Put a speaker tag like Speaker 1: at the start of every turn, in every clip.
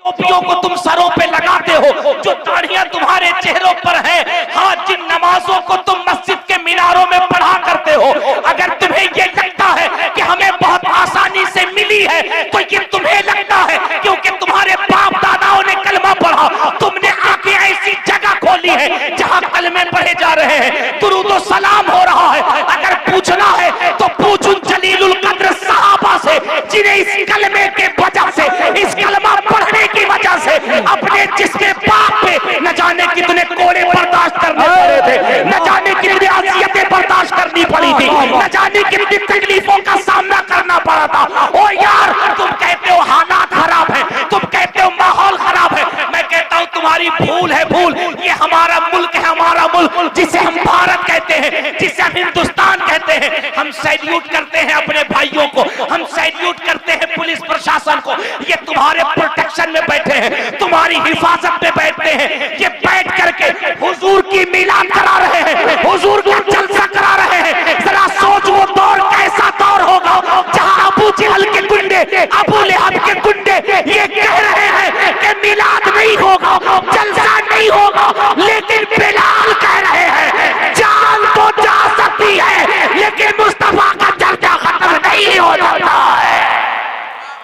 Speaker 1: टोपियों को तुम सरों पे लगाते हो, जो दाढ़ियां तुम्हारे चेहरों पर है, हाँ, जिन नमाजों को तुम मस्जिद के मीनारों में पढ़ा करते हो, अगर तुम्हें ये लगता है कि हमें बहुत आसानी से मिली है, तो ये तुम्हें लगता है क्योंकि तुम्हारे बाप दादाओं ने कलमा पढ़ा। तुमने आके ऐसी जगह खोली है जहां कलमे पढ़े जा रहे हैं, दुरूद सलाम हो रहा है। अगर पूछना है तो पूछूं जलीलुल कद्र सहाबा से, जिन्हें इस कलमे के वजह से, इस कलमा पढ़ने की वजह से अपने जिसके बाप पे न जाने कितने कोड़े बर्दाश्त करने पड़े थे, न जाने कितनी अज़ियतें बर्दाश्त करनी पड़ी थी, न जाने कितनी तकलीफों का सामना करना पड़ा था। ओ यार, तुम कहते हो हालात खराब है, तुम कहते हो माहौल खराब है, मैं कहता हूं तुम्हारी भूल है भूल। ये हमारा मुल्क है, हमारा मुल्क, जिसे हम भारत कहते हैं, जिसे हम हिंदुस्तान कहते हैं। हम सैल्यूट करते हैं अपने भाइयों को, हम सैल्यूट करते हैं पुलिस प्रशासन को। ये तुम्हारे प्रोटेक्शन में बैठे हैं, तुम्हारी हिफाजत में बैठते हैं, ये बैठ करके हुजूर की मिलाद करा रहे हैं, हुजूर का जलसा करा रहे हैं। जरा सोच, वो दौर कैसा दौर होगा जहां अबू जहल के गुंडे, अबू लहब के गुंडे ये कह रहे हैं कि मिलाद नहीं होगा, जलसा नहीं होगा, लेकिन बिलाल कह रहे हैं जान तो जा सकती है लेकिन मुस्तफा का दर्जा खत्म नहीं हो जाता है।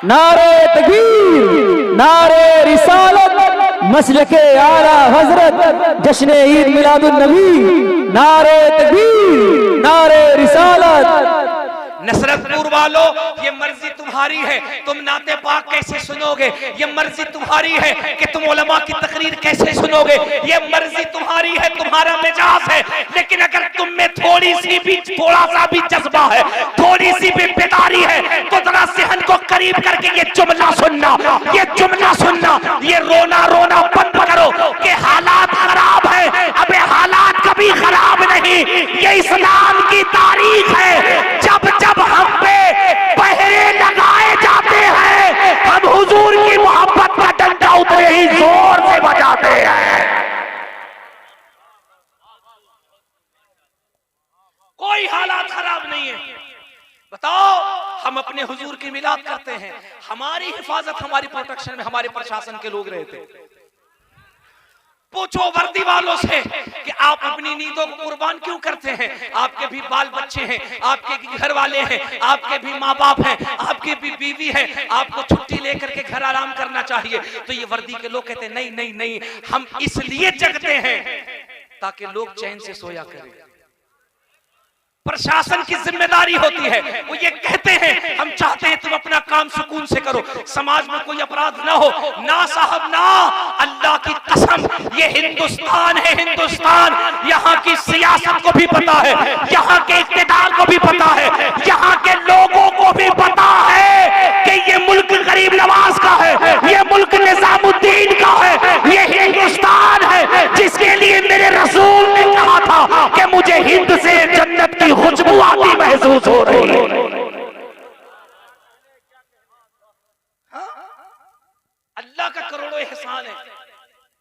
Speaker 2: नारे तकबीर, नारे रिसालत, मसलके आला हजरत, जश्न ईद मिलादुन नबी। नारे तकबीर, नारे रिसालत।
Speaker 1: नसरतपुर वालों, ये मर्जी तुम्हारी है, तुम नाते पाक कैसे सुनोगे, ये मर्जी तुम्हारी है कि तुम उलमा की तकरीर कैसे सुनोगे, ये मर्जी तुम्हारी है, तुम्हारा मिजाज है। लेकिन अगर तुम में थोड़ा सा भी जज्बा है, थोड़ी सी भी बेदारी है, तो जरा सहन को करीब करके ये जुमला सुनना, ये जुमला सुनना, ये रोना रोना बंद करो कि हालात खराब है। अबे हालात कभी खराब नहीं, ये इस्लाम की तारीख है। जब जब हम पे पहरे लगाए जाते हैं, हम हुजूर की मोहब्बत का डंडा उतने ही जोर से बजाते हैं। कोई हालात खराब नहीं है। बताओ, हम अपने हुजूर की मिलाद करते हैं, हमारी हिफाजत, हमारी प्रोटेक्शन में हमारे प्रशासन के लोग रहते। पूछो वर्दी वालों से कि आप अपनी नींदों को कुर्बान क्यों करते हैं। आपके भी बाल बच्चे हैं, आपके भी घर वाले हैं, आपके भी माँ बाप हैं, आपकी भी बीवी है, आपको छुट्टी लेकर के घर आराम करना चाहिए। तो ये वर्दी के लोग कहते हैं नहीं नहीं नहीं, हम इसलिए जगते हैं ताकि लोग चैन से सोया करें। प्रशासन की जिम्मेदारी होती है, वो ये कहते हैं हम चाहते हैं तुम अपना काम सुकून से करो, समाज में कोई अपराध ना हो। ना साहब ना, अल्लाह की कसम, ये हिंदुस्तान है, हिंदुस्तान। यहाँ की सियासत को भी पता है, यहाँ के इक्तिदार को भी पता है, यहाँ के लोगों को भी पता है कि ये मुल्क गरीब नवाज का है, ये मुल्क निजामुद्दीन का है, ये हिंदुस्तान है जिसके लिए मेरे रसूल ने कहा था कि मुझे हिंद से जन्नत की खुशबू आती महसूस हो रही है। अल्लाह का करोड़ों एहसान है।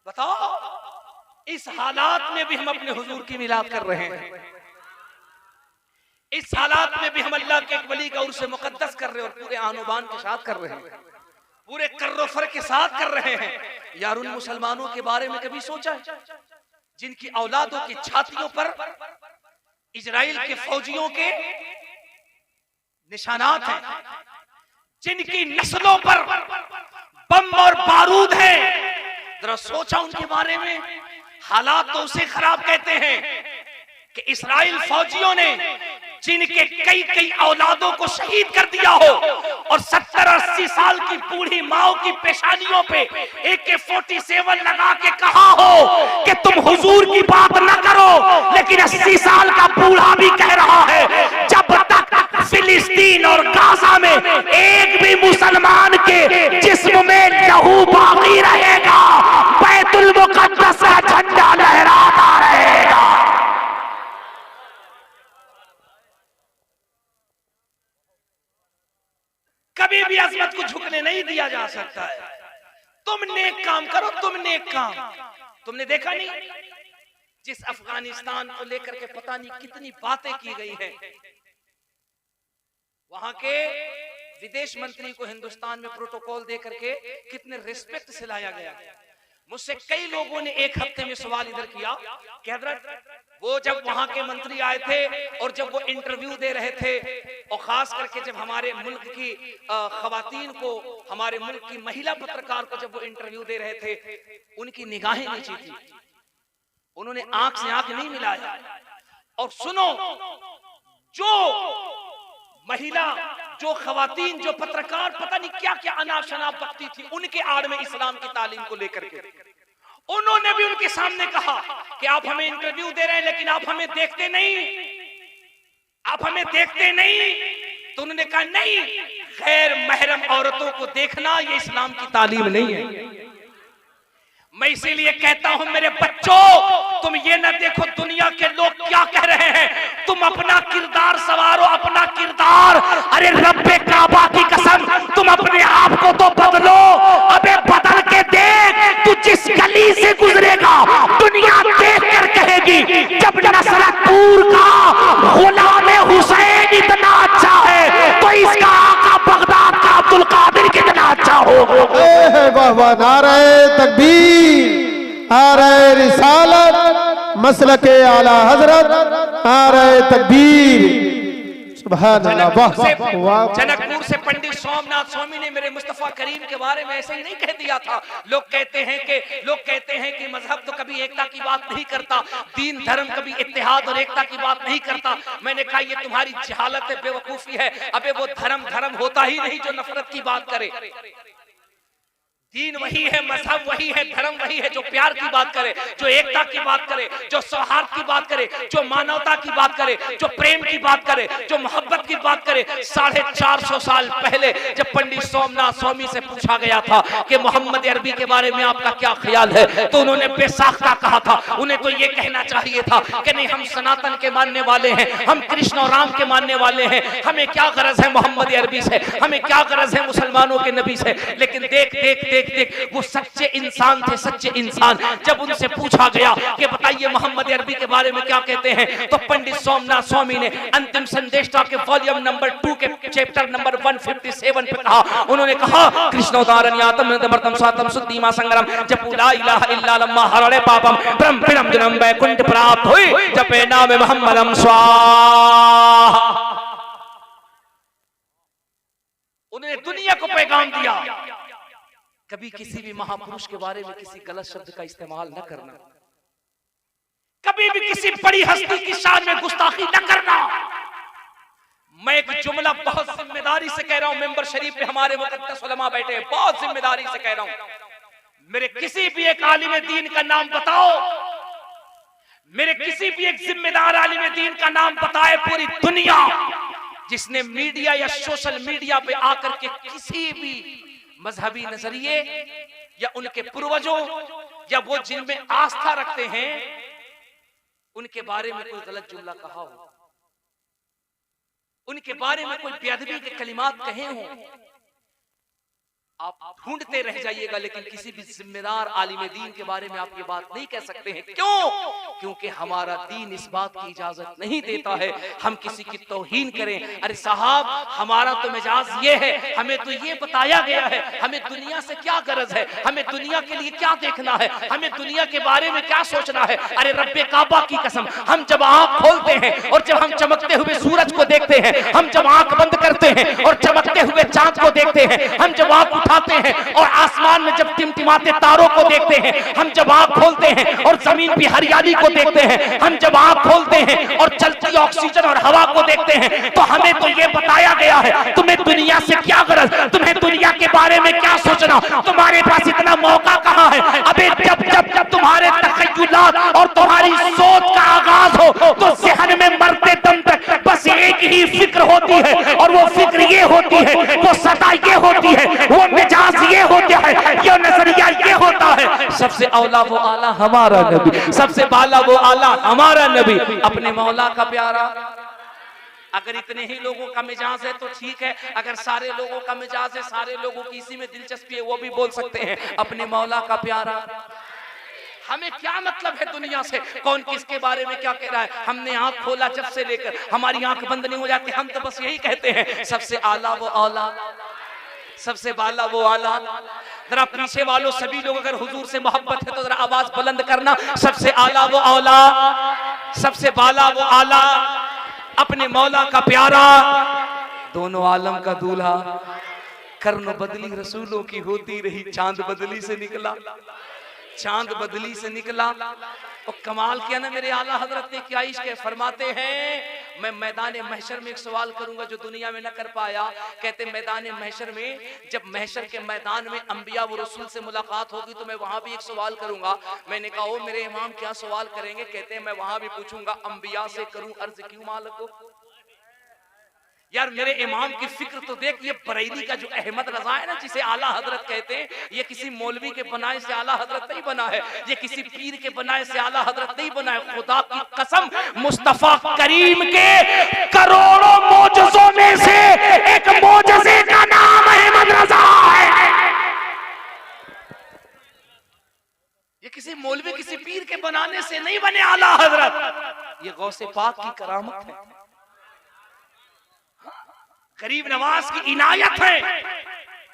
Speaker 1: बताओ, इस हालात में भी हम अपने हुजूर की मिलाद कर रहे हैं, इस हालात में भी हम अल्लाह के एक वली का उर्स मुकद्दस कर रहे हैं, और पूरे आनुबान के साथ कर रहे हैं, पूरे कर्रोफर के साथ कर रहे हैं। यार, उन मुसलमानों के बारे में कभी सोचा है जिनकी औलादों की छातियों पर इजराइल के फौजियों के निशानात हैं, जिनकी नस्लों पर बम और बारूद है। जरा सोचा उनके बारे में। हालात तो उसे खराब कहते हैं कि इजराइल फौजियों ने जिनके कई कई औलादों को शहीद कर दिया हो, और 70-80 साल की बूढ़ी माओ की पेशानियों पे AK-47 लगा के कहा हो कि तुम हुजूर की बात न करो, लेकिन 80 साल का बूढ़ा भी कह रहा है जब तक फिलिस्तीन और गाजा में एक भी मुसलमान के जिस्म में लहू बाकी रहेगा, बैतुल मुकद्दस का झंडा लहराता रहेगा। कभी भी अजमत को झुकने नहीं दिया जा सकता है। तुम नेक काम करो, तुम नेक काम। तुमने देखा नहीं, जिस अफगानिस्तान को लेकर के पता नहीं कितनी बातें की गई हैं, वहां के विदेश मंत्री को हिंदुस्तान में प्रोटोकॉल दे करके कितने रिस्पेक्ट से लाया गया। मुझसे कई लोगों ने एक हफ्ते में सवाल इधर किया कि हजरत वो जब वहां के मंत्री आए थे और जब वो इंटरव्यू दे रहे थे, और खास करके जब हमारे मुल्क की खवातीन को, हमारे मुल्क की महिला पत्रकार को जब वो इंटरव्यू दे रहे थे, उनकी निगाहें नीची थी, उन्होंने आंख से आंख नहीं मिलाया। और सुनो, जो महिला, जो खवातीन, जो पत्रकार पता नहीं क्या क्या अनाप शनाप बकती थी, उनके आड़ में इस्लाम की तालीम को लेकर के उन्होंने भी उनके सामने कहा कि आप हमें इंटरव्यू दे रहे हैं लेकिन आप हमें देखते नहीं, आप हमें देखते नहीं। तो उन्होंने कहा नहीं, गैर महरम औरतों को देखना ये इस्लाम की तालीम नहीं है। मैं इसीलिए कहता हूं मेरे बच्चों, तुम ये न देखो दुनिया के लोग क्या कह रहे हैं, तुम अपना किरदार संवारो, अपना किरदार। अरे रब्बे काबा की कसम, तुम अपने आप को तो बदलो। अबे बदल के देख, तू जिस गली से गुजरेगा दुनिया देख कर कहेगी जब नसरतपुर का गुलाम हुसैन इतना अच्छा है तो इसका आका बगदाद का अब्दुल कादिर कितना अच्छा होगा।
Speaker 3: वाह वाह, नारे तकबीर, नारे रिसालत, मसलके आला हजरत, नारे तकबीर, सुभान अल्लाह। वाह,
Speaker 1: जनकपुर से पंडित सोमनाथ स्वामी ने मेरे मुस्तफा करीम के बारे में ऐसे ही नहीं कह दिया था। लोग कहते हैं कि मजहब तो कभी एकता की बात नहीं करता, दीन धर्म कभी इत्तेहाद और एकता की बात नहीं करता। मैंने कहा ये तुम्हारी जहालत है, बेवकूफी है। अबे वो धर्म होता ही नहीं जो नफरत की बात करे। दीन वही है, मजहब वही है, धर्म वही है जो प्यार की बात करे, जो एकता की बात करे, जो सौहार्द की बात करे, जो मानवता की बात करे, जो प्रेम की बात करे, जो मोहब्बत की बात करे। 450 साल पहले जब पंडित सोमनाथ स्वामी से पूछा गया था कि मोहम्मद अरबी के बारे में आपका क्या ख्याल है, तो उन्होंने बेसाख्ता कहा था। उन्हें तो ये कहना चाहिए था कि नहीं, हम सनातन के मानने वाले हैं, हम कृष्ण और राम के मानने वाले हैं, हमें क्या गरज है मोहम्मद अरबी से, हमें क्या गरज है मुसलमानों के नबी से। लेकिन देख देख देख देख, वो सच्चे इंसान थे, सच्चे इंसान। जब उनसे पूछा गया कि बताइए मोहम्मद अरबी के बारे में क्या कहते हैं, तो पंडित सोमनाथ स्वामी ने अंतिम संदेशा के वॉल्यूम नंबर 2 के चैप्टर नंबर 157 पे कहा, उन्होंने कहा कृष्णोदारण्यातम नमर्तम स्वातम सुद्धीमा संग्राम जपू ला इलाहा इल्ला अल्लाह हरणे पापम ब्रह्म पिणम जन्म वैकुंठ प्राप्त हुई जपे नाम मोहम्मदम स्वाहा। उन्होंने दुनिया को पैगाम दिया, कभी किसी भी महापुरुष के बारे में किसी गलत शब्द का इस्तेमाल न करना, कभी भी किसी बड़ी हस्ती की शान में गुस्ताखी न करना। मैं एक जुमला बहुत जिम्मेदारी से कह रहा हूं, मेंबर शरीफ पे हमारे मुकद्दस उलमा बैठे हैं, बहुत जिम्मेदारी से कह रहा हूं। मेरे किसी भी एक आलिम दीन का नाम बताओ, मेरे किसी भी एक जिम्मेदार आलिम दीन का नाम बताए पूरी दुनिया, जिसने मीडिया या सोशल मीडिया पे आकर के किसी भी मजहबी नजरिए या उनके पूर्वजों या वो जिनमें आस्था रखते हैं उनके बारे में कोई गलत जुमला कहा हो, उनके बारे में कोई बेअदबी के कलिमात कहे हो, आप ढूंढते रह जाइएगा, लेकिन किसी भी जिम्मेदार आलिम दीन के बारे में आप ये बात नहीं कह सकते हैं। क्यों? क्योंकि हमारा दीन इस बात की इजाजत नहीं देता है हम किसी की तौहीन करें। अरे साहब, हमारा तो मिजाज ये है, हमें तो ये बताया गया है, हमें दुनिया से क्या गरज है, हमें दुनिया के लिए क्या देखना है, हमें दुनिया के बारे में क्या सोचना है। अरे रब्बे काबा की कसम, हम जब आंख खोलते हैं और जब हम चमकते हुए सूरज को देखते हैं, हम जब आंख बंद करते हैं और चमकते हुए चांद को देखते हैं, हम जब आंख उठाते हैं और आसमान में जब टिमटिमाते तारों को देखते हैं, हम जब आंख खोलते हैं और जमीन की हरियाली को देखते हैं, हम जब आंख खोलते हैं और चलती ऑक्सीजन और हवा को देखते हैं, तो हमें तो ये बताया गया है तुम्हें दुनिया से क्या गरज, तुम्हें दुनिया के बारे में क्या सोचना, तुम्हारे पास इतना मौका कहां है। अबे जब जब जब तुम्हारे तखय्युलात और तुम्हारी सोच का आगाज हो तो ज़हन में मरते दम तक बस एक ही फिक्र होती है, और वो फिक्र ये होती है, वो सदा ये होती है, वो मिजाज ये होता है, ये नजरिया ये होता है, सबसे औला वो आला हमारा नबी, सबसे बाला वो आला हमारा नबी, अपने मौला का प्यारा। अगर इतने ही लोगों का मिजाज है तो ठीक है, अगर सारे लोगों का मिजाज है, सारे लोगों की इसी में दिलचस्पी है, वो भी बोल सकते हैं अपने मौला का प्यारा। हमें क्या मतलब है दुनिया से, कौन किसके बारे में क्या कह रहा है। हमने आंख खोला जब से लेकर हमारी आंख बंद नहीं हो जाती, हम तो बस यही कहते हैं सबसे आला वो औला, सबसे बाला वो आला। जरा पीछे वालों सभी लोग अगर हुजूर से मोहब्बत है तो जरा आवाज बुलंद करना, सबसे आला वो औला, सबसे बाला वो आला, अपने मौला का प्यारा, दोनों आलम का दूल्हा। कर्न बदली रसूलों की होती रही, चांद बदली से निकला, चांद बदली से निकला। और कमाल किया ना मेरे आला हजरत ने, क्या इश्क है। फरमाते हैं मैं मैदान महशर में एक सवाल करूंगा जो दुनिया में न कर पाया। कहते मैदान महशर में, जब महशर के मैदान में अंबिया व रसूल से मुलाकात होगी तो मैं वहां भी एक सवाल करूंगा। मैंने कहा ओ मेरे इमाम क्या सवाल करेंगे। कहते हैं मैं वहां भी पूछूंगा अंबिया से करूं अर्ज क्यों मालिक को। यार मेरे इमाम की फिक्र तो देख, ये बरेली का जो अहमद रजा है ना जिसे आला हजरत कहते हैं, ये किसी मौलवी के बनाए से आला हजरत नहीं बना है, ये किसी पीर के बनाए से आला हजरत नहीं बना है। खुदा की कसम मुस्तफा करीम के करोड़ों मोजज़ों में से एक मोजज़े का नाम अहमद रजा है। ये किसी मौलवी किसी पीर के बनाने से नहीं बने आला हजरत, ये गौसे पाक की करामत है, गरीब नवाज की इनायत है।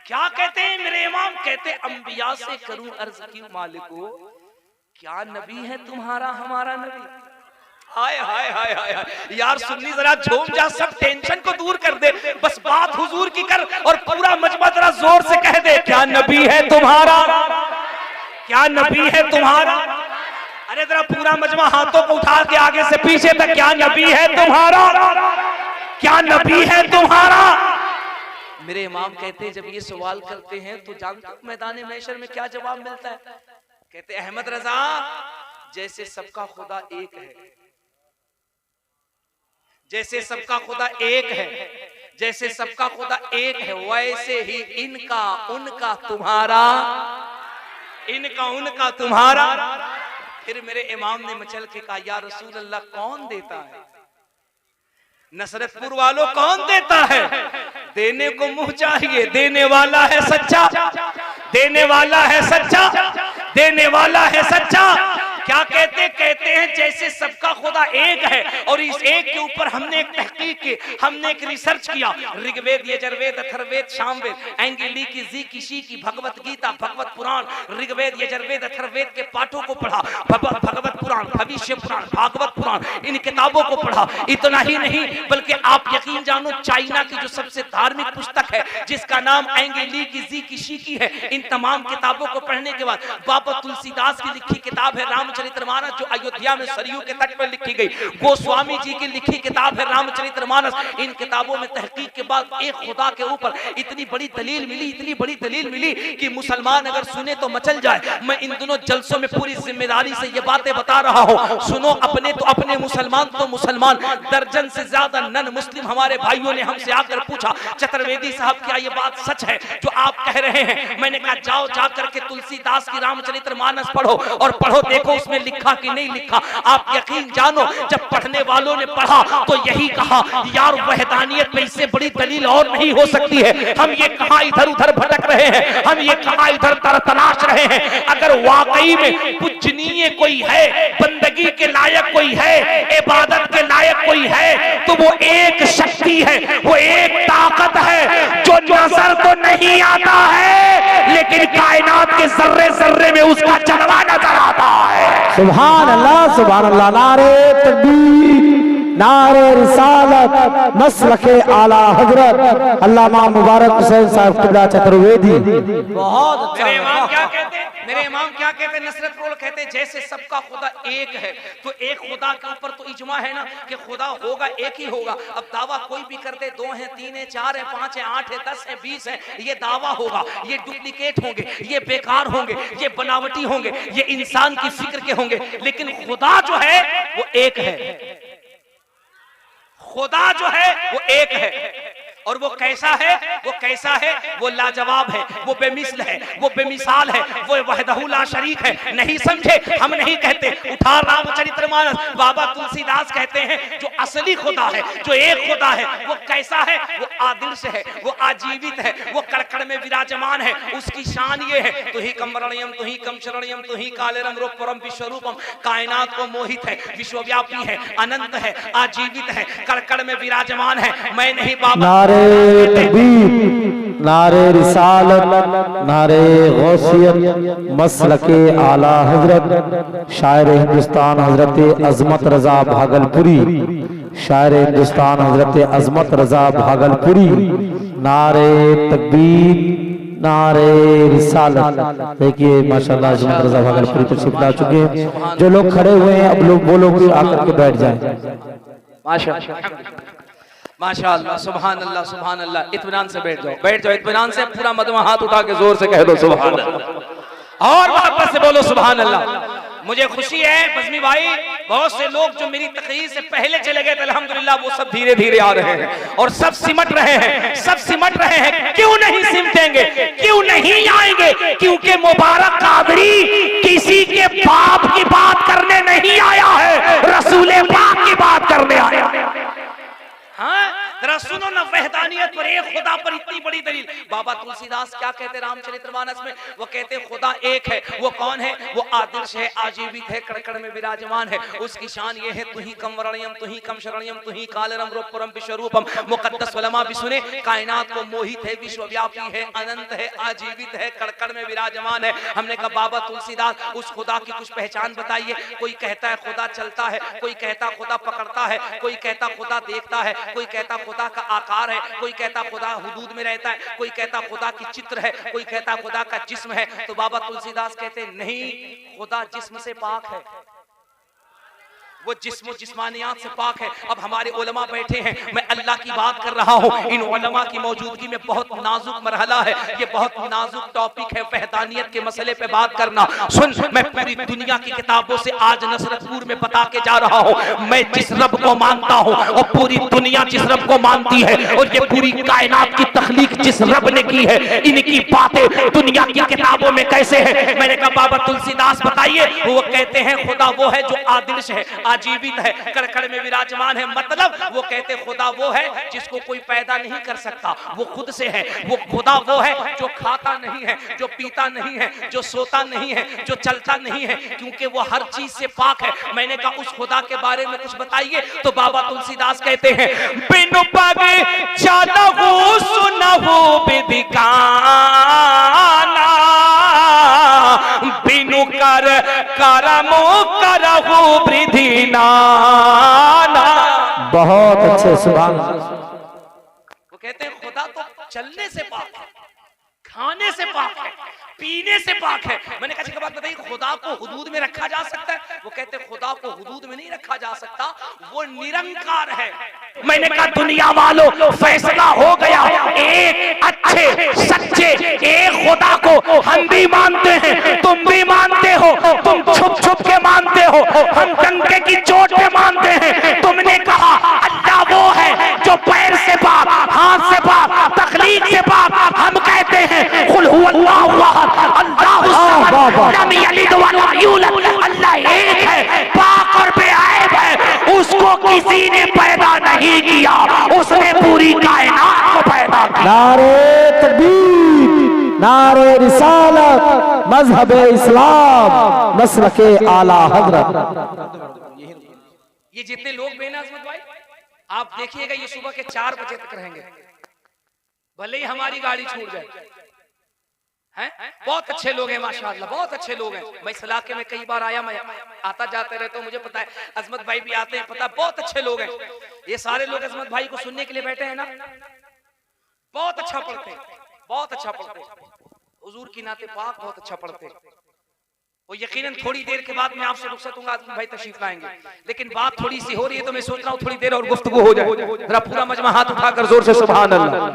Speaker 1: क्या कहते हैं मेरे इमाम, कहते अंबिया से करूं अर्ज क्यों मालिको, क्या नबी है तुम्हारा हमारा नबी। हाय हाय हाय हाय यार सुन्नी जरा झूम जा, सब टेंशन को दूर कर दे, बस बात हुजूर की कर और पूरा मजमा जरा जोर से कह दे, क्या नबी है तुम्हारा, क्या नबी है तुम्हारा। अरे जरा पूरा मजमा हाथों को उठा के आगे से पीछे तक, क्या नबी है तुम्हारा, क्या नबी है तुम्हारा। मेरे इमाम कहते हैं जब ये सवाल करते हैं तो जानते हो मैदान महशर में क्या जवाब मिलता है। कहते अहमद रजा जैसे सबका खुदा एक है, जैसे सबका खुदा एक है, जैसे सबका खुदा एक है, वैसे ही इनका उनका तुम्हारा, इनका उनका तुम्हारा। फिर मेरे इमाम ने मचल के कहा या रसूल अल्लाह कौन देता है, नसरतपुर वालों कौन देता है। देने को मुंह चाहिए, देने वाला है सच्चा, देने वाला है सच्चा, देने वाला है सच्चा। क्या कहते, कहते हैं जैसे सबका खुदा एक है और इस एक के ऊपर हमने एक तहकीक की, हमने एक रिसर्च किया। ऋग्वेद, यजुर्वेद, अथर्ववेद, सामवेद, एंगिली की, जी की, शी की, भगवत गीता, भगवत पुराण, ऋग्वेद, यजुर्वेद, अथर्ववेद के पाठों को पढ़ा, भगवत पुराण, भविष्य पुराण, भागवत पुराण, इन किताबों को पढ़ा। इतना ही नहीं बल्कि आप यकीन जानो चाइना की जो सबसे धार्मिक पुस्तक है जिसका नाम एंगिली की, जी की, शी की है, इन तमाम किताबों को पढ़ने के बाद बाबा तुलसीदास की लिखी किताब है रामचरितमानस जो अयोध्या में सरयू के तट पर लिखी गई, गोस्वामी जी की लिखी किताब है रामचरितमानस। इन किताबों में तहकीक के बाद एक खुदा के ऊपर इतनी बड़ी दलील मिली, इतनी बड़ी दलील मिली कि मुसलमान अगर सुने तो मचल जाए। मैं इन दोनों जलसों में पूरी जिम्मेदारी से ये बातें बता रहा हूँ। सुनो, अपने तो अपने, मुसलमान तो मुसलमान। दर्जन से ज्यादा नन मुस्लिम हमारे भाइयों ने हमसे आकर पूछा चतुर्वेदी साहब क्या ये बात सच है जो आप कह रहे हैं। मैंने कहा जाओ जाकर के तुलसीदास की रामचरितमानस पढ़ो और पढ़ो देखो उसमें लिखा कि नहीं लिखा। आप यकीन जानो जब पढ़ने वालों ने पढ़ा तो यही कहा यार वहदानियत में इससे बड़ी दलील और नहीं हो सकती है। हम ये कहां इधर उधर भटक रहे हैं, हम ये कहां इधर तलाश रहे हैं। अगर वाकई में पूजनीय कोई है, बंदगी के लायक कोई है, इबादत के लायक कोई है तो वो एक शक्ति है, वो एक ताकत है जो नजर तो नहीं आता है लेकिन कायनात के जर्रे जर्रे में उसका जलवा नजर आता है।
Speaker 2: सुभान अल्लाह, सुभान अल्लाह। नारे तकबीर, नारे रिसालत, मसलके आला हजरत अल्लामा मुबारक हुसैन साहब किबला चतुर्वेदी। बहुत अच्छा।
Speaker 1: मेरे इमाम क्या कहते हैं, मेरे इमाम क्या कहते हैं, नसरतपुर कहते हैं जैसे सबका खुदा एक है तो एक खुदा के ऊपर तो इजमा है ना कि खुदा होगा, एक ही होगा। अब दावा कोई भी करते 2 हैं, 3 हैं, 4 हैं, 5 हैं, 8 हैं, 10 हैं, 20 हैं, ये दावा होगा, ये डुप्लीकेट होंगे, ये बेकार होंगे, ये बनावटी होंगे, ये इंसान की फिक्र के होंगे। लेकिन खुदा जो है वो एक है, खुदा जो है वो एक है। और वो कैसा है, वो कैसा है, वो लाजवाब है, वो बेमिसल है, वो बेमिसाल है, वो वहदहू ला शरीक है। नहीं समझे, हम नहीं कहते। उठा रामचरितमानस, बाबा तुलसीदास कहते हैं जो असली खुदा है, जो एक खुदा है वो कैसा है, वो आदिर्श है, वो आजीवित है, वो कड़कड़ में विराजमान है। उसकी शान ये है, तु ही कम वर्णयम तु ही कम शरणयम तु ही कालेरम रूपरम विश्वरूपम। कायनात को मोहित है, विश्वव्यापी है, अनंत है, आजीवित है, कड़कड़ में विराजमान है। मैं नहीं बाबा।
Speaker 2: नारे तकबीर, नारे रिसालत, नारे गौसियत, मसलके आला हजरत शायर हिंदुस्तान हजरत अजमत रजा भागलपुरी, शायर हिंदुस्तान हजरत अजमत रजा भागलपुरी। नारे तकबीर, नारे रिसालत। देखिए माशाल्लाह अजमत रजा भागलपुरी तशरीफ ला चुके हैं। जो लोग खड़े हुए हैं अब लोग वो लोग भी आकर के बैठ जाएं।
Speaker 1: माशाअल्लाह, सुभान अल्लाह, सुभान अल्लाह। इत्मीनान से बैठ जाओ, बैठ जाओ इत्मीनान से। पूरा मजमा हाथ उठा के जोर से कह दो सुभान अल्लाह, और मोहब्बत से बोलो सुभान अल्लाह। मुझे खुशी है बज़मी भाई, बहुत से लोग जो मेरी तकरीर से पहले चले गए थे, अल्हम्दुलिल्लाह वो सब धीरे धीरे आ रहे हैं और सब सिमट रहे हैं, सब सिमट रहे हैं। क्यों नहीं सिमटेंगे, क्यों नहीं आएंगे? क्योंकि मुबारक कादरी किसी के बाप की बात करने नहीं आया है, रसूले पाक की बात करने आया है। हाँ, जरा सुनो ना, वहदानियत पर, एक खुदा पर इतनी बड़ी दलील। बाबा तुलसीदास क्या कहते रामचरितमानस में? वो कहते खुदा एक है। वो कौन है? वो आदर्श है, आजीवित है, कड़कड़ में विराजमान है। उसकी शान ये है, तु ही कम वर्णयम तु ही कम शरणयम तु ही कालरम रूपरम विश्वरूपम। मुकद्दस उलमा भी सुने, कायनात को मोहित है, विश्वव्यापी है, अनंत है, आजीवित है, कड़कड़ में विराजमान है। हमने कहा बाबा तुलसीदास उस खुदा की कुछ पहचान बताइए। कोई कहता है खुदा चलता है, कोई कहता खुदा पकड़ता है, कोई कहता खुदा देखता है, कोई कहता खुदा का आकार है, कोई कहता खुदा हुदूद में रहता है, कोई कहता खुदा की चित्र है, कोई कहता खुदा का जिस्म है। तो बाबा तुलसीदास कहते नहीं, खुदा जिस्म से पाक है, वो जिस्म जिस्मानियात से पाक है। अब हमारे उलमा बैठे हैं, मैं अल्लाह की बात कर रहा हूँ। इन उलमा की मौजूदगी में बहुत नाजुक मरहला है, ये बहुत नाजुक टॉपिक है, वहदानियत के मसले पे बात करना। सुन, मैं पूरी दुनिया की किताबों से आज नसरतपुर में बता के जा रहा हूँ, मैं जिस रब को मानता हूँ और पूरी दुनिया जिस रब को मानती है, और ये पूरी कायनात की तख्लीक जिस रब ने की है, इनकी बातें दुनिया की किताबों में कैसे है? मैंने कहा बाबा तुलसीदास बताइए। वो कहते हैं खुदा वो है जो आदिर्श है, आजीवित है, कड़कड़ में विराजमान है। मतलब वो कहते खुदा वो है जिसको कोई पैदा नहीं कर सकता, वो खुद से है। वो खुदा वो है जो खाता नहीं है, जो पीता नहीं है, जो सोता नहीं है, जो चलता नहीं है, क्योंकि वो हर चीज से पाक है। मैंने कहा उस खुदा के बारे में कुछ बताइए। तो बाबा तुलसीदास कहते हैं, बिनु पगे चालहु सुनहु विधिकाना, बिनु कर करमो करहु वृद्धि नाना।
Speaker 2: बहुत अच्छे, सुभान।
Speaker 1: वो कहते हैं खुदा तो चलने से पाक है, खाने से पाक है, पीने से पाक है। मैंने कहा एक बात बताइए, खुदा को हुदूद में रखा जा सकता है? वो कहते हैं खुदा को हुदूद में नहीं रखा जा सकता, वो निरंकार है। मैंने कहा दुनिया वालों, फैसला हो गया, एक अच्छे सच्चे एक खुदा को हम भी मानते हैं, तुम भी मानते हो, तुम छुप छुप के मानते हो, हम डंके की चोट पे मानते हैं। तुमने कहा अल्लाह वो है जो पैर से पाक, हाथ से पाक, तखलीक से पाक। हम कहते हैं कुल हुवल्लाहु अहद, अल्लाहु समद, लम यलिद वलम यूलद। अल्लाह एक है, पाक और बेअयब है, उसको किसी ने पैदा नहीं किया, उसने पूरी कायनात को पैदा किया।
Speaker 2: नारे तकबीर, नारे रिसालत, मजहब इस्लाम, मसलके आला हजरत।
Speaker 1: ये जितने लोग बेना अजमत भाई, आप देखिएगा ये सुबह के 4 बजे तक रहेंगे, भले ही हमारी गाड़ी छूट जाए। हैं? बहुत अच्छे लोग हैं माशाअल्लाह, बहुत अच्छे लोग हैं। मैं इस इलाके में कई बार आया, मैं आता जाते रहता हूँ, मुझे पता है। अजमत भाई भी आते हैं, पता है, बहुत अच्छे लोग हैं। ये सारे लोग अजमत भाई को सुनने के लिए बैठे हैं ना, बहुत अच्छा पढ़ते हैं, बहुत अच्छा पढ़ते हैं, हुजूर की नाते पाक बहुत अच्छा पढ़ते हैं। वो यकीनन थोड़ी देर के बाद मैं आपसे रुखसत दूंगा, अजमत भाई तशरीफ लाएंगे, लेकिन बात थोड़ी सी हो रही है तो मैं सोच रहा हूँ थोड़ी देर और गुफ्तगू हो जाए। जरा पूरा मजमा हाथ उठाकर जोर से सुभान अल्लाह,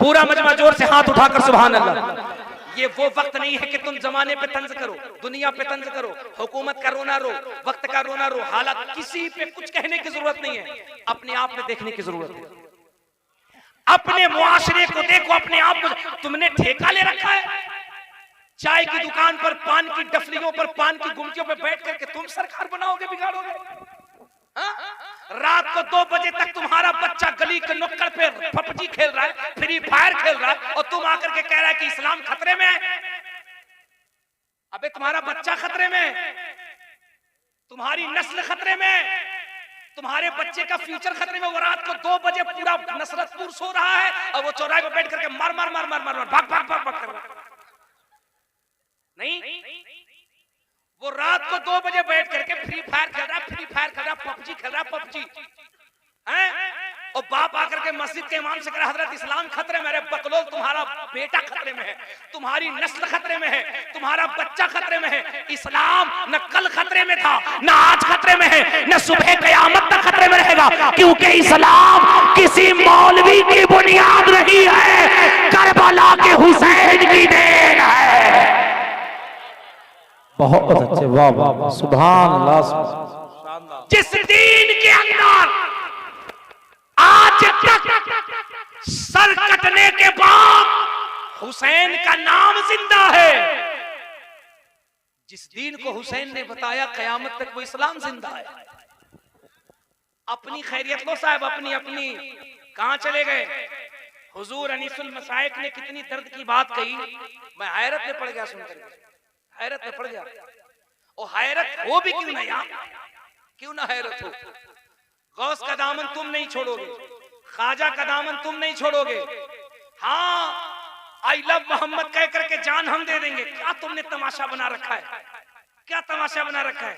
Speaker 1: पूरा मजमा जोर से हाथ उठाकर सुभान अल्लाह। ये वो वक्त नहीं है कि तुम जमाने पे तंज करो, दुनिया पे तंज करो, हुकूमत का रोना रो, वक्त का रोना रो, हालात किसी पे कुछ कहने की जरूरत नहीं है, अपने आप में देखने की जरूरत है। अपने मुआशरे को देखो, अपने आप को। तुमने ठेका ले रखा है चाय की दुकान पर, पान की डफलियों पर, पान की गुमटियों पर बैठ करके तुम सरकार बनाओगे, बिगाड़ोगे? रात को 2 बजे तक तुम्हारा बच्चा गली के नुक्कड़ पे पबजी खेल रहा है, फ्री फायर खेल रहा है, और तुम आकर के कह रहा है कि इस्लाम खतरे में है। अबे तुम्हारा बच्चा खतरे में, तुम्हारी नस्ल खतरे में, तुम्हारे बच्चे का फ्यूचर खतरे में। वो रात को 2 बजे पूरा नसरतपुर सो रहा है और वो चौराहे पे बैठ करके मार मार मार मार मार मार भाग भाग भाग भाग कर रहा है। नहीं, वो रात को 2 बजे बैठ करके फ्री फायर खेल रहा है, फ्री फायर खेल रहा है, पबजी खेल रहा है, पबजी हैं। और बाप आकर के मस्जिद के इमाम से कह रहा हजरत इस्लाम खतरे में है। बकलोल तुम्हारा बेटा खतरे में है, तुम्हारी नस्ल खतरे में है, तुम्हारा बच्चा खतरे में है। इस्लाम न कल खतरे में था, न आज खतरे में है, न सुबह कयामत तक खतरे में रहेगा, क्योंकि इस्लाम किसी मौलवी की बुनियाद नहीं है, करबला के हुसैन की देन है।
Speaker 2: बहुत अच्छे, वाह वाह, सुभान अल्लाह।
Speaker 1: जिस दीन के अंदर आज तक सर कटने के बाद हुसैन का नाम जिंदा है, जिस दीन को हुसैन ने बताया कयामत तक वो इस्लाम जिंदा है। अपनी खैरियत लो साहब, अपनी अपनी कहां चले गए। हुजूर अनीसुल मसाइक ने कितनी दर्द की बात कही, मैं हैरत में पड़ गया सुनकर, हैरत में पड़ गया। और हैरत हो भी क्यों ना यार, क्यों ना हैरत हो। गौस का दामन तुम नहीं छोड़ोगे, ख्वाजा का दामन तुम नहीं छोड़ोगे। हाँ, आई लव मोहम्मद कह करके जान हम दे देंगे। क्या तुमने तमाशा बना रखा है, क्या तमाशा बना रखा है।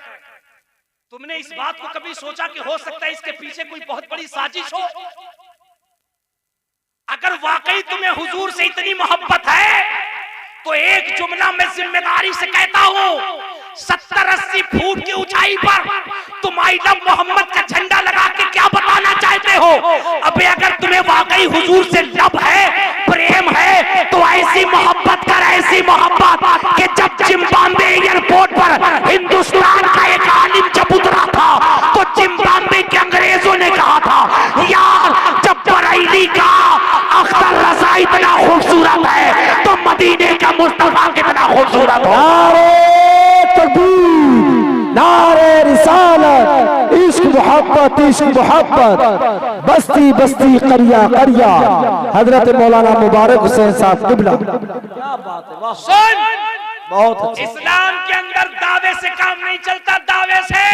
Speaker 1: तुमने इस बात को कभी सोचा कि हो सकता है इसके पीछे कोई बहुत बड़ी साजिश हो। अगर वाकई तुम्हें हुजूर से इतनी मोहब्बत है तो एक जुमला मैं जिम्मेदारी से कहता हूं, 70-80 फुट की ऊंचाई पर तुम आई लव मोहम्मद का झंडा लगा के क्या बताना चाहते हो। अबे अगर तुम्हें वाकई हुजूर से लव है, प्रेम है, तो ऐसी मोहब्बत कर, ऐसी मोहब्बत कि जब जिम्बाब्वे एयरपोर्ट पर हिंदुस्तान का एक आलिम जब उतरा था तो जिम्बाब्वे के अंग्रेजों ने कहा था यार जब बरेली का अख्तर रजा इतना खूबसूरत है तो मदीने का मुस्तफा कितना खूबसूरत हो।
Speaker 2: नारे रिसालत, इश्क मोहब्बत, इश्क मोहब्बत, बस्ती बस्ती करिया करिया, हजरत मौलाना मुबारक हुसैन साहब किबला। क्या बात है, वाह।
Speaker 1: सुन,
Speaker 2: बहुत अच्छा।
Speaker 1: इस्लाम के अंदर दावे से काम नहीं चलता, दावे से।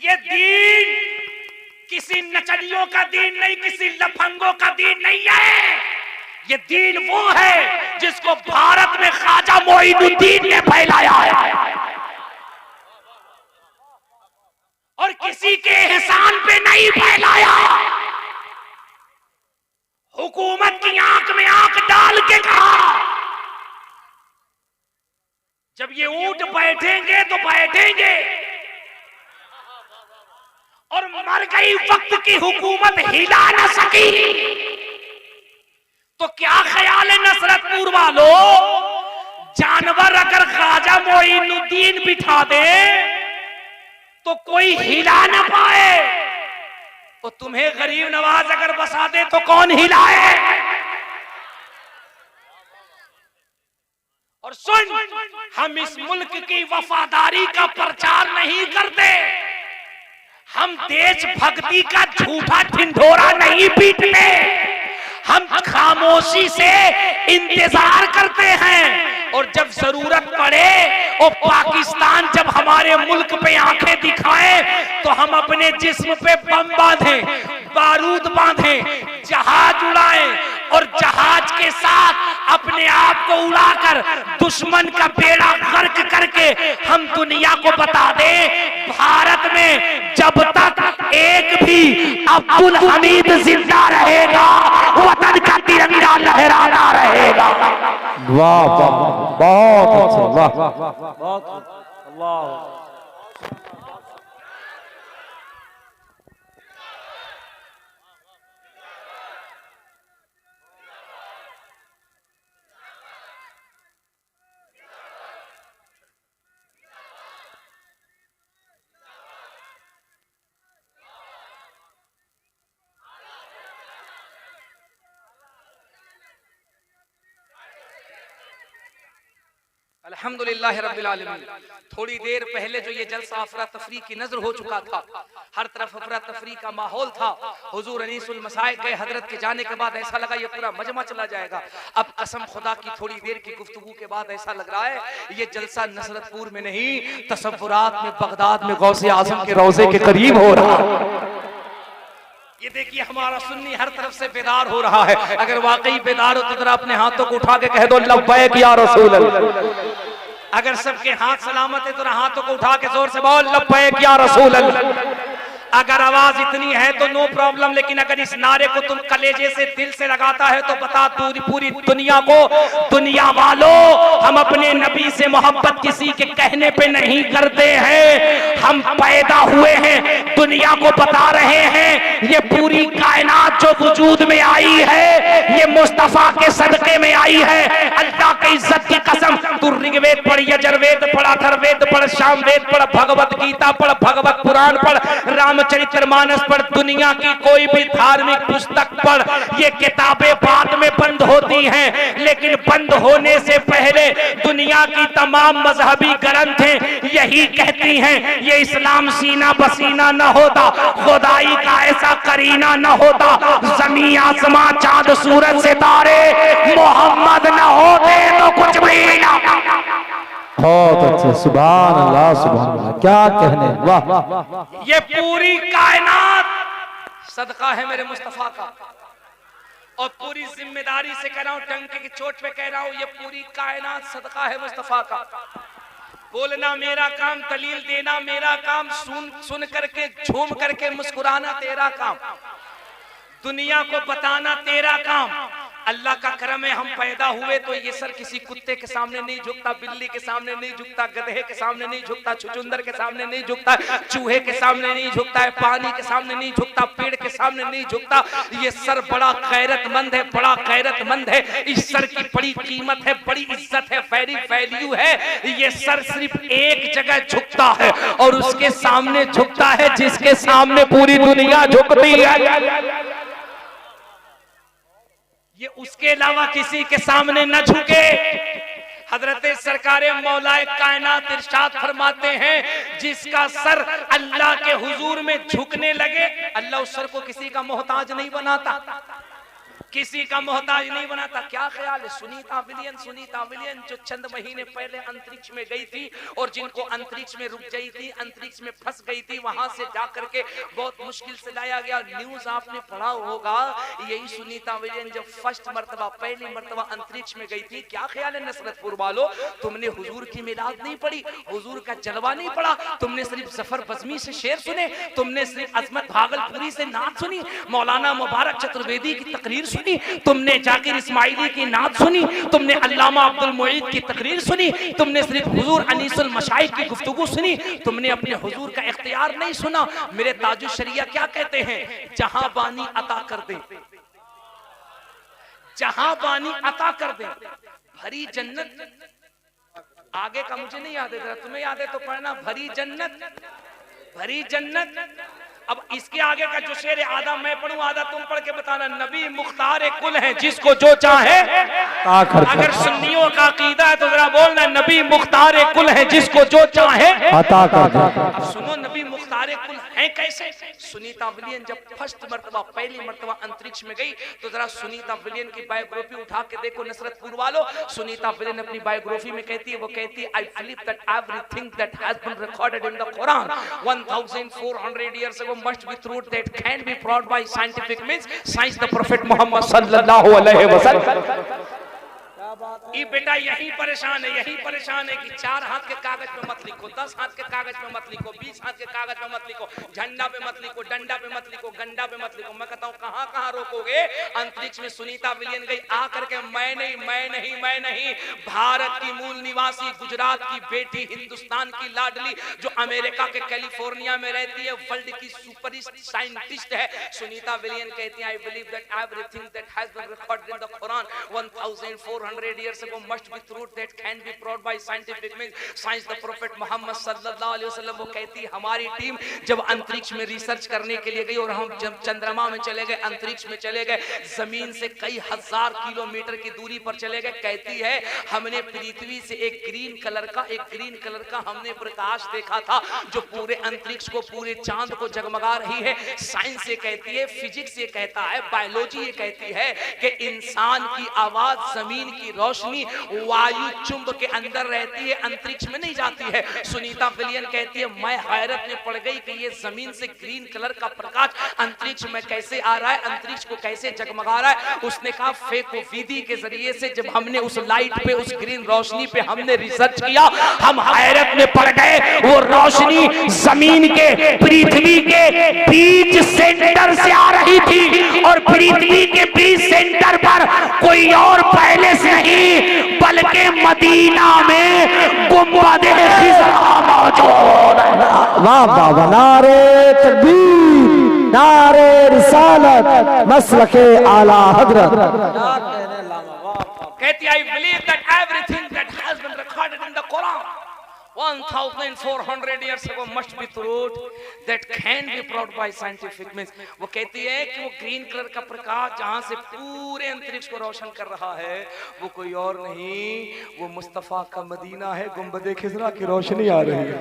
Speaker 1: ये दीन किसी नचनियों का दीन नहीं, किसी लफंगों का दीन नहीं है। ये दीन वो है जिसको भारत में ख्वाजा मोइनुद्दीन ने फैलाया है, और किसी के एहसान पे नहीं फैलाया। हुकूमत की आंख में आंख डाल के कहा जब ये ऊंट बैठेंगे तो बैठेंगे, और मर गई वक्त की हुकूमत हिला न सकी। तो क्या ख्याल है नसरतपुर वालों, जानवर अगर ख्वाजा मोइनुद्दीन बिठा दे तो कोई हिला न पाए, तो तुम्हें गरीब नवाज अगर बसा दे तो कौन हिलाए। और सुन, हम इस मुल्क की वफादारी का प्रचार नहीं करते, हम देशभक्ति का झूठा ढिंढोरा नहीं पीटते, हम खामोशी से इंतजार करते हैं। और जब जरूरत पड़े और पाकिस्तान जब हमारे मुल्क पे आंखें दिखाए तो हम अपने जिस्म पे बम बांधें, बारूद बांधें, जहाज उड़ाएं, और जहाज के साथ अपने आप को उड़ाकर दुश्मन का बेड़ा गर्क करके हम दुनिया को बता दें भारत में जब तक एक भी अब्दुल हमीद जिंदा रहेगा वतन का तिरंगा लहराता रहेगा।
Speaker 2: वाह वाह, बहुत अच्छे, वाह बहुत अल्लाह।
Speaker 4: अल्हम्दुलिल्लाह रब्बिल आलमीन। थोड़ी देर पहले जो ये जलसा अफरा तफरी की नजर हो चुका था, हर तरफ अफरा तफरी का माहौल था। हुजूर अनीसुल मसाइक गए, हजरत के जाने के बाद ऐसा लगा ये पूरा मजमा चला जाएगा। अब कसम खुदा की थोड़ी देर की गुफ्तगू के बाद ऐसा लग रहा है ये जलसा नसरतपुर में नहीं, तसव्वुरात में बगदाद में गौसे आजम के रोजे के करीब हो रहा है। ये देखिए हमारा सुन्नी हर तरफ से बेदार हो रहा है। अगर वाकई बेदार हो तो जरा अपने हाथों को उठा के कह दो लब्बैक या रसूल अल्लाह। अगर सबके हाथ सलामत है तो हाथों को उठा के जोर से बोल लब्बैक या रसूल अल्लाह। अगर आवाज इतनी है तो नो प्रॉब्लम, लेकिन अगर इस नारे को तुम कलेजे से दिल से लगाता है तो बता पूरी दुनिया को, दुनिया वालों हम अपने नबी से मोहब्बत किसी के कहने पे नहीं करते हैं, हम पैदा हुए हैं दुनिया को बता रहे हैं। ये पूरी कायनात जो वजूद में आई है ये मुस्तफा के सदके में आई है। अल्लाह की इज्जत की कसम, तू ऋग्वेद पढ़, यजुर्वेद पढ़, अथर्ववेद पढ़, सामवेद पढ़, भगवत गीता पढ़, भगवत पुराण पढ़, रामचरितमानस पढ़, दुनिया की कोई भी धार्मिक पुस्तक पढ़, ये किताबें बाद में बंद होती हैं, लेकिन बंद होने से पहले दुनिया की तमाम मजहबी ग्रंथें यही कहती हैं ये इस्लाम सीना बसीना न होता, खुदाई का ऐसा करीना न होता, जमीन आसमां चांद सूरज सितारे मोहम्मद न होते तो कुछ भी ना।
Speaker 2: बहुत अच्छे, सुभान अल्लाह सुभान अल्लाह, क्या कहने, वाह।
Speaker 4: ये पूरी कायनात सदका है मेरे मुस्तफा का, और पूरी जिम्मेदारी से कह रहा हूं, डंके की चोट पे कह रहा हूं, ये पूरी कायनात सदका है मुस्तफा का। बोलना मेरा काम, दलील देना मेरा काम, सुन करके झूम करके मुस्कुराना तेरा काम, दुनिया को बताना तेरा काम। अल्लाह का करम है हम पैदा हुए तो ये सर किसी कुत्ते के सामने नहीं झुकता, बिल्ली के सामने नहीं झुकता, गधे के सामने नहीं झुकता, छुचुंदर के सामने नहीं झुकता, चूहे के सामने नहीं झुकता है, पानी के सामने नहीं झुकता, पेड़ के सामने नहीं झुकता। ये सर बड़ा गैरतमंद है, बड़ा गैरतमंद है। इस सर की बड़ी कीमत है, बड़ी इज्जत है, वेरी वैल्यू है। ये सर सिर्फ एक जगह झुकता है और उसके सामने झुकता है जिसके सामने पूरी दुनिया झुकती है। ये उसके अलावा किसी के सामने न झुके। हजरत सरकारे मौलाए कायनात इरशाद फरमाते हैं जिसका सर अल्लाह के हुजूर में झुकने लगे, अल्लाह उस सर को किसी का मोहताज नहीं बनाता, किसी का मोहताज नहीं बनाता। क्या ख्याल है सुनीता विलियम जो चंद महीने पहले अंतरिक्ष में गई थी और जिनको अंतरिक्ष में रुक गई थी, अंतरिक्ष में फंस गई थी, वहां से जाकर के बहुत मुश्किल से लाया गया। न्यूज आपने पढ़ा होगा, यही सुनीता विलियम जब पहली मर्तबा अंतरिक्ष में गई थी। क्या ख्याल है नसरतपुर वालों, तुमने हुजूर की मिलाद नहीं पढ़ी, हुजूर का जलवा नहीं पढ़ा, तुमने सिर्फ जफर बज़मी से शेर सुने, तुमने सिर्फ अजमत भागलपुरी से नात सुनी, मौलाना मुबारक चतुर्वेदी की तकरीर सुनी, तुमने जाकिर इस्माइली की नात सुनी, तुमने अल्लामा अब्दुल मुईद की तकरीर सुनी, तुमने सिर्फ हुजूर अनीसुल मशाइख की गुफ्तगू सुनी, तुमने अपने हुजूर का इख्तियार नहीं सुना। मेरे ताजुल शरिया क्या कहते हैं, जहां बानी अता कर दे, जहां बानी अता कर दे, भरी जन्नत। आगे का मुझे नहीं याद है, तुम्हें याद है तो पढ़ना, भरी जन्नत, भरी जन्नत। अब इसके आगे का जो शेर है, आधा मैं पढ़ूं आधा तुम पढ़ के बताना। नबी मुख्तार कुल है जिसको जो चाहे, अगर सुन्नियों का अकीदा है तो जरा बोलना नबी मुख्तार कुल है जिसको जो चाहे अता कर दे। सुनो नबी मुख्तार कुल है कैसे। सुनीता विलियम जब फर्स्ट मर्तबा पहली मर्तबा अंतरिक्ष में गई तो जरा सुनीता विलियम की बायोग्राफी उठा के देखो नसरतपुर वालों। सुनीता विलियम अपनी बायोग्राफी में कहती है, वो कहती है I believe that everything that has been recorded in the Quran 1400 years ago must be true, that can be proved by scientific means, science the prophet Muhammad sallallahu alaihi wasallam। ये बेटा यही परेशान है कि 4 हाथ के कागज पे मत लिखो, 10 हाथ के कागज पे मत लिखो, 20 हाथ के कागज पे मत लिखो, झंडा पे मत लिखो, डंडा पे मत लिखो, गंडा पे मत लिखो। मैं कहता हूँ कहाँ रोकोगे। अंतरिक्ष में सुनीता विलियम गई, आकर के मैं नहीं, भारत की मूल निवासी, गुजरात की बेटी, हिंदुस्तान की लाडली, जो अमेरिका के कैलिफोर्निया में रहती है, वर्ल्ड की सुपरिस्ट साइंटिस्ट है। सुनीता विलियम कहती है I believe that everything that has been recorded in the Quran 1400 100 years ago must be truth that can be proved by scientific means. Science the prophet Muhammad sallallahu alaihi wasallam वो कहती हमारी team जब अंतरिक्ष में research करने के लिए गई और हम जब चंद्रमा में चले गए, अंतरिक्ष में चले गए, जमीन से कई हजार किलोमीटर की दूरी पर चले गए, कहती है हमने पृथ्वी से एक ग्रीन कलर का हमने प्रकाश देखा था जो पूरे अंतरिक्ष को, पूरे चांद को जगमगा रही है। साइंस ये कहती है, फिजिक्स ये कहता है, बायोलॉजी ये कहती है कि इंसान की आवाज, जमीन की रोशनी वायु चुंब के अंदर रहती है, अंतरिक्ष में नहीं जाती है। सुनीता विलियम कहती है मैं हैरत में पड़ गई कि ये जमीन से ग्रीन कलर का प्रकाश अंतरिक्ष में कैसे आ रहा है, अंतरिक्ष को कैसे जगमगा रहा है। उसने कहा फेको विधि के जरिए से जब हमने उस लाइट पे, उस ग्रीन रोशनी पे हमने रिसर्च किया, हम हैरत में पड़ गए। वो रोशनी जमीन के, पृथ्वी के बीच सेंटर से आ रही थी और पृथ्वी के बीच सेंटर पर कोई और पहले से नहीं बल्कि मदीना में गुंबद खिज़रा मौजूद है।
Speaker 2: वाह वाह वाह, नारे तकबीर, नारे रिसालत, मसलके आला हजरत।
Speaker 4: कहती I believe that everything that has been recorded in the Quran 1400 years ago must be truth that can be proved by scientific means. वो कहती है कि वो ग्रीन कलर का प्रकाश जहां से पूरे अंतरिक्ष को रोशन कर रहा है वो कोई और नहीं, वो मुस्तफा का मदीना है, गुंबद खिज़रा की रोशनी आ रही है।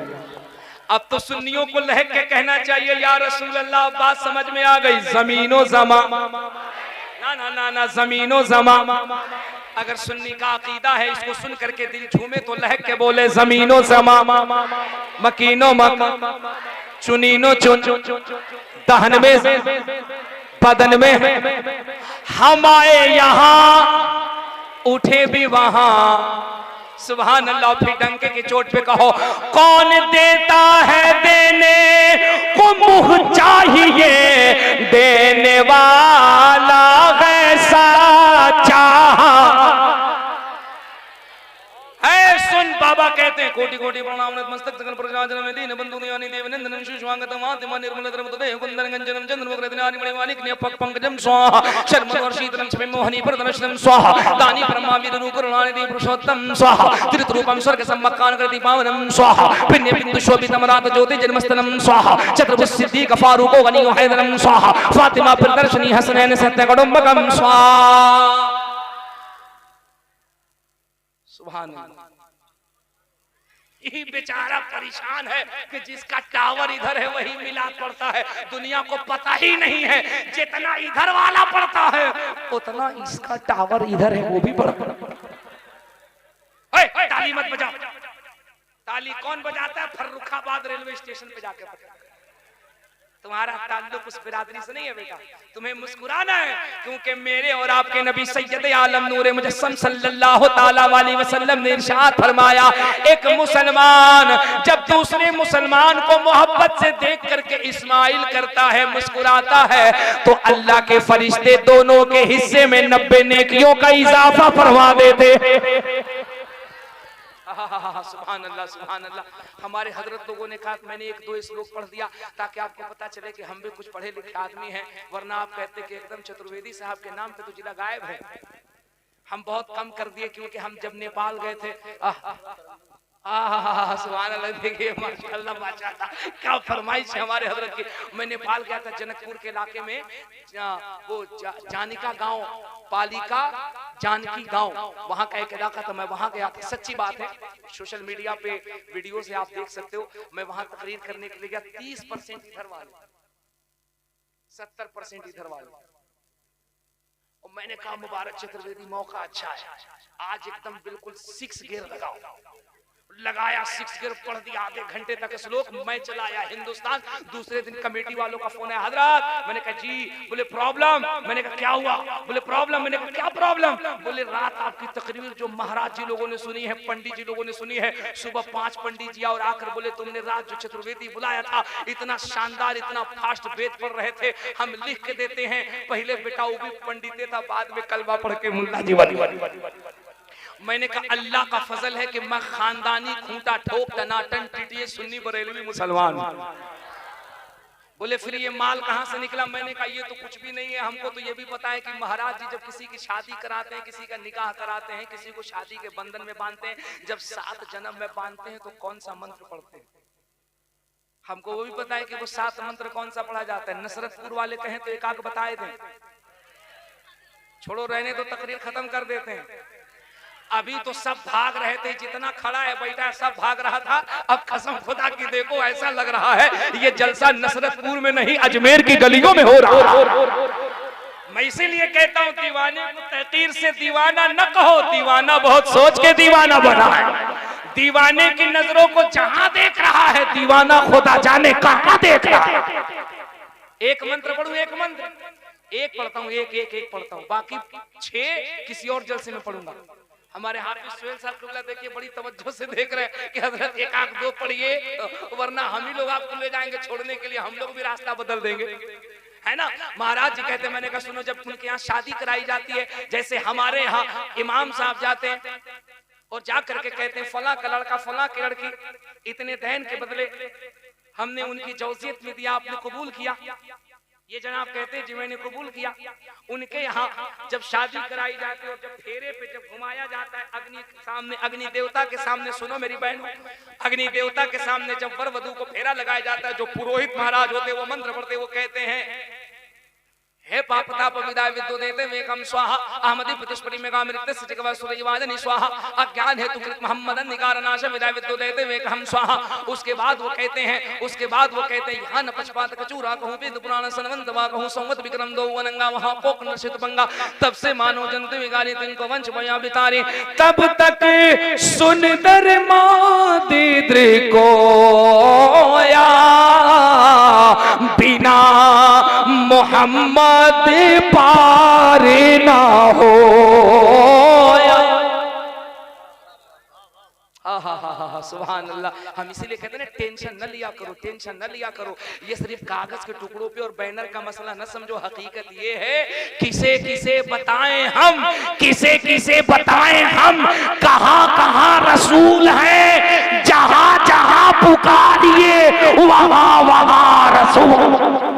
Speaker 4: अब तो सुन्नियों को लहक के कहना चाहिए या रसूल अल्लाह, बात समझ में आ गई। जमीनो जमा ना जमीनो जमा। अगर सुन्नी का अकीदा है, इसको सुन करके दिल झूमे तो लहक के बोले जमीनो जमा, मकीनो मक, चुनीनो चुन, दहन में बदन में, हम आए यहाँ उठे भी वहां। सुभान अल्लाह। फिर डंके की चोट पे कहो कौन देता है देने को मुँह चाहिए, देने वाला वैसा चाहा है। सुन बाबा कहते हैं कोटि कोटि प्रणाम मस्तक सकल प्रजाजन में दीन बंधु नियानी देव नंदन सुष्वांगत मातिमा निर्मल धर्म देह कुंदन गंजनम चंद्र वक्रदिनानि मणिमाणिक न्यपक पंकजम स्वाहा शर्म वर्षितरं स्मे मोहनी प्रदर्शनम स्वाहा दानी ब्रह्मा विदनु करुणानि दी पुरुषोत्तम स्वाहा त्रित रूपम स्वर्ग सम्मकान कृति पावनम स्वाहा पिण्य बिंदु शोभितम रात ज्योति जन्मस्थलम स्वाहा चतुर्भुज सिद्धि फारूको गनियो हैदरम स्वाहा फातिमा प्रदर्शनी हसनैन सत्य कुटुंबकम स्वाहा। सुभान अल्लाह। यही बेचारा परेशान है कि जिसका टावर इधर है वही मिलाद पड़ता है, दुनिया को पता ही नहीं है जितना इधर वाला पड़ता है उतना इसका टावर इधर है वो भी पड़ता है। ताली मत बजाओ। ताली कौन बजाता है? फर्रुखाबाद रेलवे स्टेशन पे जाके बजाता है। तुम्हारा ताल्लुक उस बिरादरी से नहीं है बेटा, तुम्हें मुस्कुराना है क्योंकि मेरे और आपके नबी सैयद आलम नूरे मुजस्सम सल्लल्लाहु ताला अलैहि वसल्लम ने इरशाद फरमाया, एक मुसलमान जब दूसरे मुसलमान को मोहब्बत से देख करके इस्माइल करता है, मुस्कुराता है, तो अल्लाह के फरिश्ते दोनों के हिस्से में 90 नेकियों का इजाफा फरमा देते। सुभान अल्लाह सुभान अल्लाह। हमारे हजरत लोगों ने कहा, मैंने एक दो श्लोक पढ़ दिया ताकि आपको पता चले कि हम भी कुछ पढ़े लिखे आदमी हैं, वरना आप कहते कि एकदम चतुर्वेदी साहब के नाम पे तो जिला गायब है। हम बहुत कम कर दिए क्योंकि हम जब नेपाल गए थे सुभान अल्लाह। देखिए माशाअल्लाह माशाअल्लाह क्या फरमाइश है हमारे हजरत की। मैं नेपाल गया था, जनकपुर के इलाके में वो जानिका गांव, पालिका जानकी गांव, वहां का एक इलाका था, मैं वहां गया था। सच्ची बात है, सोशल मीडिया पे वीडियो से आप देख सकते हो। मैं वहां तकरीर करने के लिए गया, 30% इधर वाले, 70% इधर वाले। और मैंने कहा मुबारक चतुर्वेदी, मौका अच्छा है, आज एकदम बिल्कुल 6 गियर लगाओ। लगाया 6 गियर, पढ़ दिया आधे घंटे तक श्लोक। मैं चला आया हिंदुस्तान। दूसरे दिन कमेटी वालों का फोन है, हजरत। मैंने कहा जी। बोले प्रॉब्लम। मैंने कहा क्या हुआ? बोले प्रॉब्लम। मैंने कहा क्या प्रॉब्लम? बोले रात आपकी तकरीर जो महाराज जी लोगों ने सुनी है, पंडित जी लोगों ने सुनी है, सुबह 5 पंडित जी और आकर बोले तुमने रात जो चतुर्वेदी बुलाया था इतना शानदार, इतना फास्ट वेद पढ़ रहे थे, हम लिख के देते हैं। पहले बेटा वो भी पंडित था, बाद में कलमा पढ़ के मुल्ला जी वाली। मैंने कहा अल्लाह का फजल है कि मैं खानदानी खूंटा ठोक टनाटन टीटीए सुन्नी बरेलवी मुसलमान। बोले फिर ये माल कहाँ से निकला? मैंने कहा ये तो कुछ भी नहीं है, हमको तो ये भी पता है कि महाराज जी जब किसी की शादी कराते हैं, किसी का निकाह कराते हैं, किसी को शादी के बंधन में बांधते हैं, जब 7 जन्म में बांधते हैं तो कौन सा मंत्र पढ़ते हैं। हमको वो भी पता है कि वो 7 मंत्र कौन सा पढ़ा जाता है। नसरतपुर वाले कहें तो एक आग बताए दें, छोड़ो रहने तो तकरीर खत्म कर देते हैं। अभी तो सब भाग रहे थे, जितना खड़ा है बैठा है सब भाग रहा था। अब कसम खुदा की देखो ऐसा लग रहा है ये जलसा नसरतपुर में नहीं अजमेर की गलियों में हो रहा है। मैं इसीलिए कहता हूँ दीवाने को तहकीर से दीवाना न कहो, दीवाना बहुत सोच के दीवाना बना है। दीवाने की नजरों को जहां देख रहा है, दीवाना खुदा जाने कहां देख रहा है। एक मंत्र पढ़ूं, एक मंत्र एक पढ़ता हूँ, एक पढ़ता हूँ, बाकी 6 किसी और जलसे में पढ़ूंगा। हमारे हाफिज सुहेल साहब किबला देखिए बड़ी तवज्जो से देख रहे हैं कि हजरत एक आंख 2 पढ़िए, वरना हम ही लोग आपको ले जाएंगे छोड़ने के लिए, हम लोग भी रास्ता बदल देंगे, है ना। महाराज जी कहते हैं, मैंने कहा सुनो, जब उनके यहाँ शादी कराई जाती है, जैसे हमारे यहाँ इमाम साहब जाते हैं और जा करके कहते हैं फला का लड़का फला की लड़की इतने दहन के बदले हमने उनकी जौजियत में दिया, आपने कबूल किया। ये जनाब कहते हैं जी मैंने कबूल किया। उनके यहाँ जब शादी कराई जाती है और जब फेरे पे जब घुमाया जाता है अग्नि देवता के सामने, सुनो मेरी बहन, अग्नि देवता के सामने जब वर वधू को फेरा लगाया जाता है, जो पुरोहित महाराज होते वो मंत्र पढ़ते, वो कहते हैं हे पापताप विदाय विद्यो देते वेकम स्वाहा अहमदी प्रतिस्परि मेगा मृत्य सजगवा सूर्यवादनि स्वाहा अज्ञान हेतु कृत मोहम्मदन निकारनाश विदाय विद्यो देते वेकम स्वाहा। उसके बाद वो कहते हैं यहाँ न पक्षपात कचूरा कहूँ वेद पुराण सनवंत वा कहूँ संवत विक्रम दो वनंगा वहाँ कोक नर्षित बंगा। तब से मानो जंतु विगारी तिनको वंश बया बितारी, तब तक सुंदर मादिद्र को या बिना मोहम्मद पार ना हो। सुभान अल्लाह। हम इसीलिए कहते हैं टेंशन न लिया करो, टेंशन न लिया करो। ये सिर्फ कागज के टुकड़ों पे और बैनर का मसला न समझो, हकीकत ये है किसे किसे बताएं हम, किसे किसे बताएं हम, कहां कहां रसूल है, जहां जहां पुकारिए वहां वहां रसूल।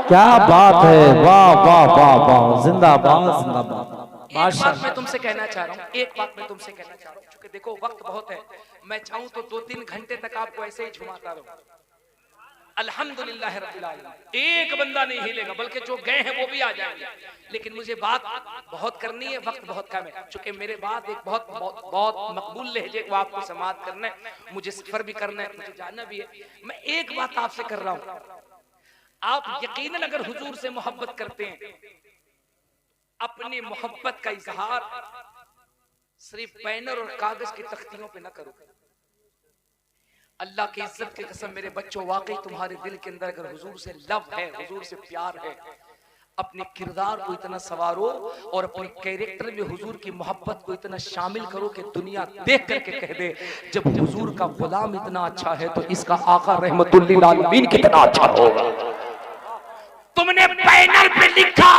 Speaker 2: क्या बात है, वाह वाह वाह वाह, जिंदाबाद जिंदाबाद।
Speaker 4: एक बात मैं तुमसे कहना चाह रहा हूँ, क्योंकि देखो वक्त बहुत है, मैं चाहूँ तो 2-3 घंटे तक आपको ऐसे ही झुमाता रहूं। अल्हम्दुलिल्लाह रब्बिल आलमीन, एक बंदा नहीं हिलेगा, बल्कि जो गए हैं वो भी आ जाएंगे। लेकिन मुझे बात बहुत करनी है, वक्त बहुत कम है। चूंकि मेरे बाद एक बहुत बहुत बहुत मकबूल लहजे को आपको समाअत करना है, मुझे सफर भी करना है, मुझे जाना भी है। मैं एक बात आपसे कर रहा हूँ, आप यकीनन अगर हुजूर से मोहब्बत करते हैं, अपनी मोहब्बत का इजहार सिर्फ बैनर और कागज की तख्तियों पे न करो। अल्लाह की इज्जत की कसम मेरे बच्चों, वाकई तुम्हारे दिल के अंदर अगर हुजूर से लव है, हुजूर से प्यार है, अपने किरदार को इतना सवारो और अपने कैरेक्टर में हुजूर की मोहब्बत को इतना शामिल करो कि दुनिया देख करके कह दे जब हुजूर का गुलाम इतना अच्छा है तो इसका आका रहमतुल लिल आलमीन कितना अच्छा होगा। तुमने बैनर पे लिखा,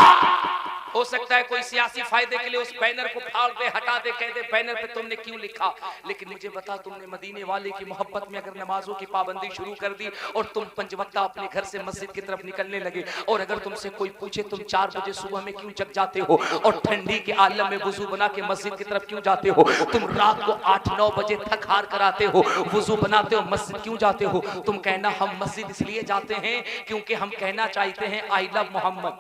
Speaker 4: हो सकता है कोई सियासी फायदे के लिए उस बैनर को फाड़ दे, हटा दे, कह दे बैनर पे तुमने क्यों लिखा, लेकिन मुझे बता तुमने मदीने वाले की मोहब्बत में अगर नमाजों की पाबंदी शुरू कर दी और तुम 5 वक्ता अपने घर से मस्जिद की तरफ निकलने लगे, और अगर तुमसे कोई पूछे तुम 4 बजे सुबह में क्यों जग जाते हो और ठंडी के आलम में वुजू बना के मस्जिद की तरफ क्यों जाते हो, तुम रात को 8-9 बजे थक हार कर आते हो, वुजू बनाते हो, मस्जिद क्यों जाते हो, तुम कहना हम मस्जिद इसलिए जाते हैं क्योंकि हम कहना चाहते हैं आई लव मोहम्मद,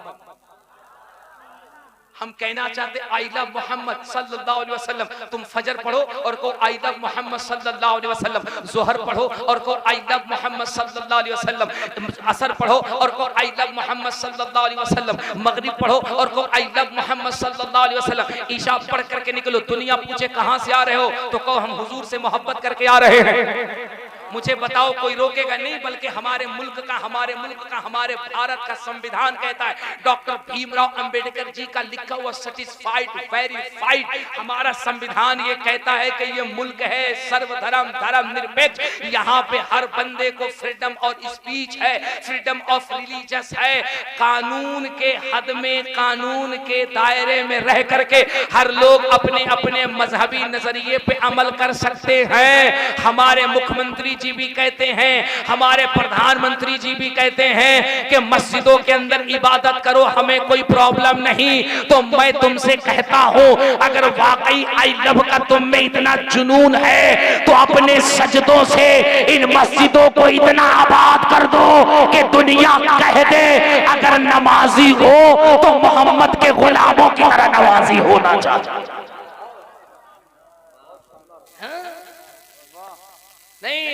Speaker 4: हम कहना चाहते आई लव मोहम्मद सल्लल्लाहु अलैहि वसल्लम। तुम फजर पढ़ो और को आई लव मोहम्मद सल्लल्लाहु अलैहि वसल्लम, जोहर पढ़ो और को आई लव मोहम्मद सल्लल्लाहु अलैहि वसल्लम, असर पढ़ो और को आई लव मोहम्मद सल्लल्लाहु अलैहि वसल्लम, मगरिब पढ़ो और को आई लव मोहम्मद सल्लल्लाहु अलैहि वसल्लम, ईशा पढ़ करके निकलो। दुनिया पूछे कहां से आ रहे हो तो कहो हम हुजूर से मोहब्बत करके आ रहे हैं। मुझे बताओ कोई रोकेगा नहीं, बल्कि हमारे मुल्क का हमारे भारत का संविधान कहता है, डॉक्टर भीमराव अंबेडकर जी का लिखा हुआ सर्टिफाइड वेरीफाइड हमारा संविधान ये कहता है कि ये मुल्क है सर्वधर्म धर्म निरपेक्ष, यहाँ पे हर बंदे को फ्रीडम और स्पीच है, फ्रीडम ऑफ रिलीजियस है, कानून के हद में कानून के दायरे में रह करके हर लोग अपने अपने मजहबी नजरिए पे अमल कर सकते हैं। हमारे मुख्यमंत्री जी भी कहते हैं, हमारे प्रधानमंत्री जी भी कहते हैं कि मस्जिदों के अंदर इबादत करो, हमें कोई प्रॉब्लम नहीं। तो मैं तुमसे कहता हूं, अगर वाकई आई लव का तुम में इतना जुनून है तो अपने सजदों से इन मस्जिदों को इतना आबाद कर दो कि दुनिया कह दे अगर नमाजी हो तो मोहम्मद के गुलामों की तरह नमाजी होना चाहिए। नहीं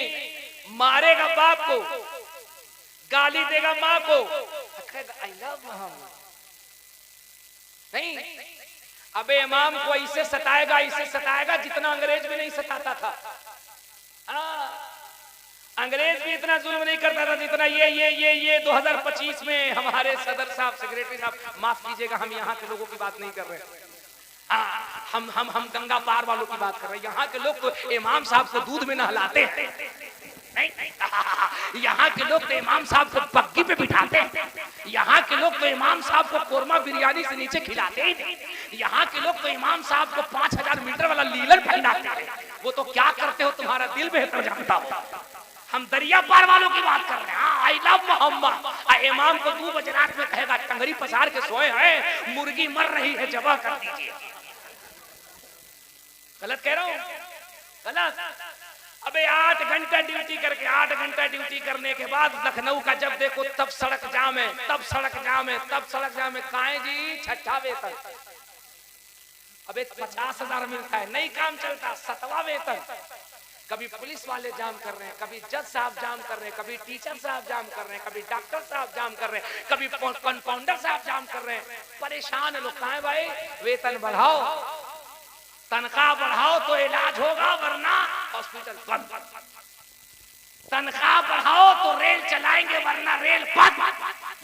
Speaker 4: मारेगा बाप को, गाली देगा माँ को, आई लव मोहम्मद। नहीं, अबे इमाम को ऐसे सताएगा जितना अंग्रेज भी नहीं सताता था। अंग्रेज भी इतना जुल्म नहीं करता था जितना ये 2025 में हमारे सदर साहब, सेक्रेटरी साहब, माफ कीजिएगा हम यहाँ के लोगों की बात नहीं कर रहे हैं, हम गंगा पार वालों की बात कर रहे हैं। यहाँ के लोग तो इमाम साहब को दूध में नहलाते हैं, नहीं यहाँ के लोग तो इमाम साहब को बग्गी पे बिठाते हैं, यहाँ के लोग तो इमाम साहब को कोरमा बिरयानी से नीचे खिलाते हैं, यहाँ के लोग तो इमाम साहब को 5000 मीटर वाला लीलन पहनाते हैं। वो तो क्या करते हो तुम्हारा दिल बेहतर जानता हो। हम दरिया पार वालों की बात कर रहे हैं। I love Muhammad. इमाम को 2 बजे रात में कहेगा टंगरी पसार के सोए हैं, मुर्गी मर रही है, जबा कर दीजिए। गलत कह रहा हूं? गलत। अबे 8 घंटा ड्यूटी करके 8 घंटा ड्यूटी करने के बाद लखनऊ का जब देखो तब सड़क जाम है, तब सड़क जाम है, तब सड़क जाम है। काहे जी? 6ठा वेतन। अबे 50,000 मिलता है, नहीं काम चलता, 7वां वेतन। कभी पुलिस वाले जाम कर रहे हैं, कभी जज साहब जाम कर रहे हैं, कभी टीचर साहब जाम कर रहे हैं, कभी डॉक्टर साहब जाम कर रहे हैं, कभी कंपाउंडर साहब जाम कर रहे हैं। परेशान है लोग। कहाँ है भाई? वेतन बढ़ाओ, तनख्वाह बढ़ाओ तो इलाज होगा, वरना हॉस्पिटल बंद। तनख्वाह बढ़ाओ तो रेल चलाएंगे, वरना रेल बंद।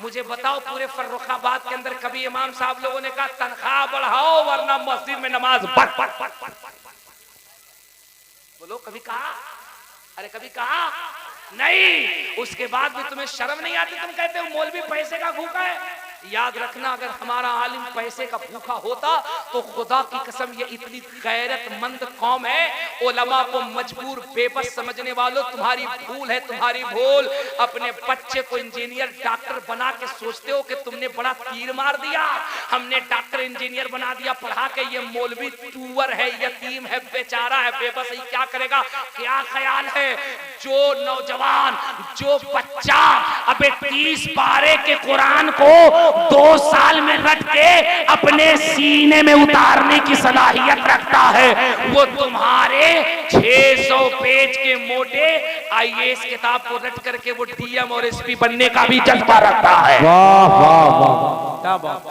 Speaker 4: मुझे बताओ पूरे फर्रुखाबाद के अंदर कभी इमाम साहब लोगों ने कहा तनख्वाह बढ़ाओ वरना मस्जिद में नमाज बंद? बोलो कभी कहा? अरे कभी कहा? नहीं। उसके बाद भी तुम्हें शर्म नहीं आती? तुम कहते हो मौलवी पैसे का भूखा है। याद रखना, अगर हमारा आलिम पैसे का भूखा होता तो खुदा की कसम ये इतनी गैरतमंद कौम है। उलमा को मजबूर बेबस समझने वालों, तुम्हारी भूल है, तुम्हारी भूल। अपने बच्चे को इंजीनियर डॉक्टर बना के सोचते हो कि तुमने बड़ा तीर मार दिया। हमने डॉक्टर इंजीनियर बना दिया पढ़ा के। ये मौलवी टूअर है, यतीम है, बेचारा है, बेबस है, क्या करेगा? क्या ख्याल है? जो नौजवान, जो बच्चा अबे 30 पारे के कुरान को 2 साल में रट के अपने सीने में उतारने की सलाहियत रखता है, वो तुम्हारे 600 पेज के मोटे IAS किताब को रट करके वो DM और SP बनने का भी जज्बा रखता है।
Speaker 2: वाह वाह वाह, क्या बात।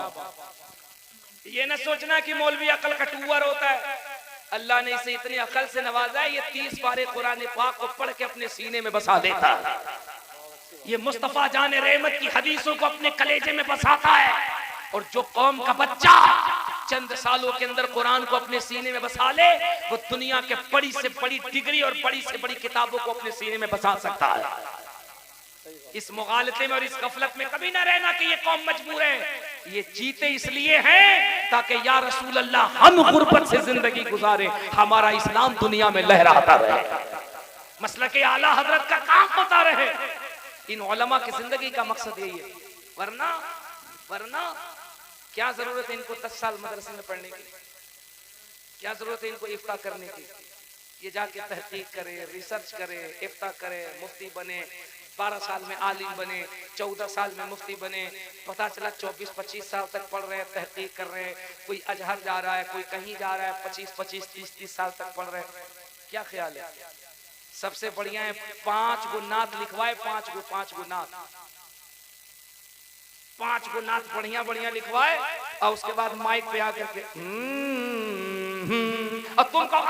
Speaker 4: ये न सोचना कि मौलवी अकल का टूअर होता है। अल्लाह ने इसे इतनी अकल से नवाजा है, ये 30 पारे कुरान पाक को पढ़ के अपने सीने में बसा देता है। ये मुस्तफा जाने रहमत की हदीसों को अपने कलेजे में बसाता है। और जो कौम का बच्चा चंद सालों के अंदर कुरान को अपने सीने में बसा ले, वो दुनिया के बड़ी से बड़ी डिग्री और बड़ी से बड़ी किताबों को अपने सीने में बसा सकता है। इस मुगालते में और इस गफलत में कभी ना रहना कि ये कौम मजबूर है। ये जीते इसलिए हैं ताकि या रसूल अल्लाह हम गुर्बत से जिंदगी गुजारे, हमारा इस्लाम दुनिया में लहराता रहे, मसलके आला हजरत का काम होता रहे। इन उलमा की जिंदगी का मकसद यही है। वरना क्या जरूरत है इनको 10 साल मदरसे में पढ़ने की? क्या जरूरत है इनको इफ्ता करने की? ये जाके तहकीक करे, रिसर्च करे, इफ्ता करे, मुफ्ती बने, 12 साल में आलिम बने, 14 साल में मुफ्ती बने। पता चला 24-25 साल तक पढ़ रहे हैं, तहकीक कर रहे हैं, कोई अजहर जा रहा है, कोई कहीं जा रहा है, 25-25, 30-30 साल तक पढ़ रहे हैं। क्या ख्याल है? सबसे बढ़िया है 5 गो नात लिखवाए, 5 गो नात, 5 गो नात बढ़िया बढ़िया लिखवाए और उसके बाद माइक पे आकर के और तुम कहो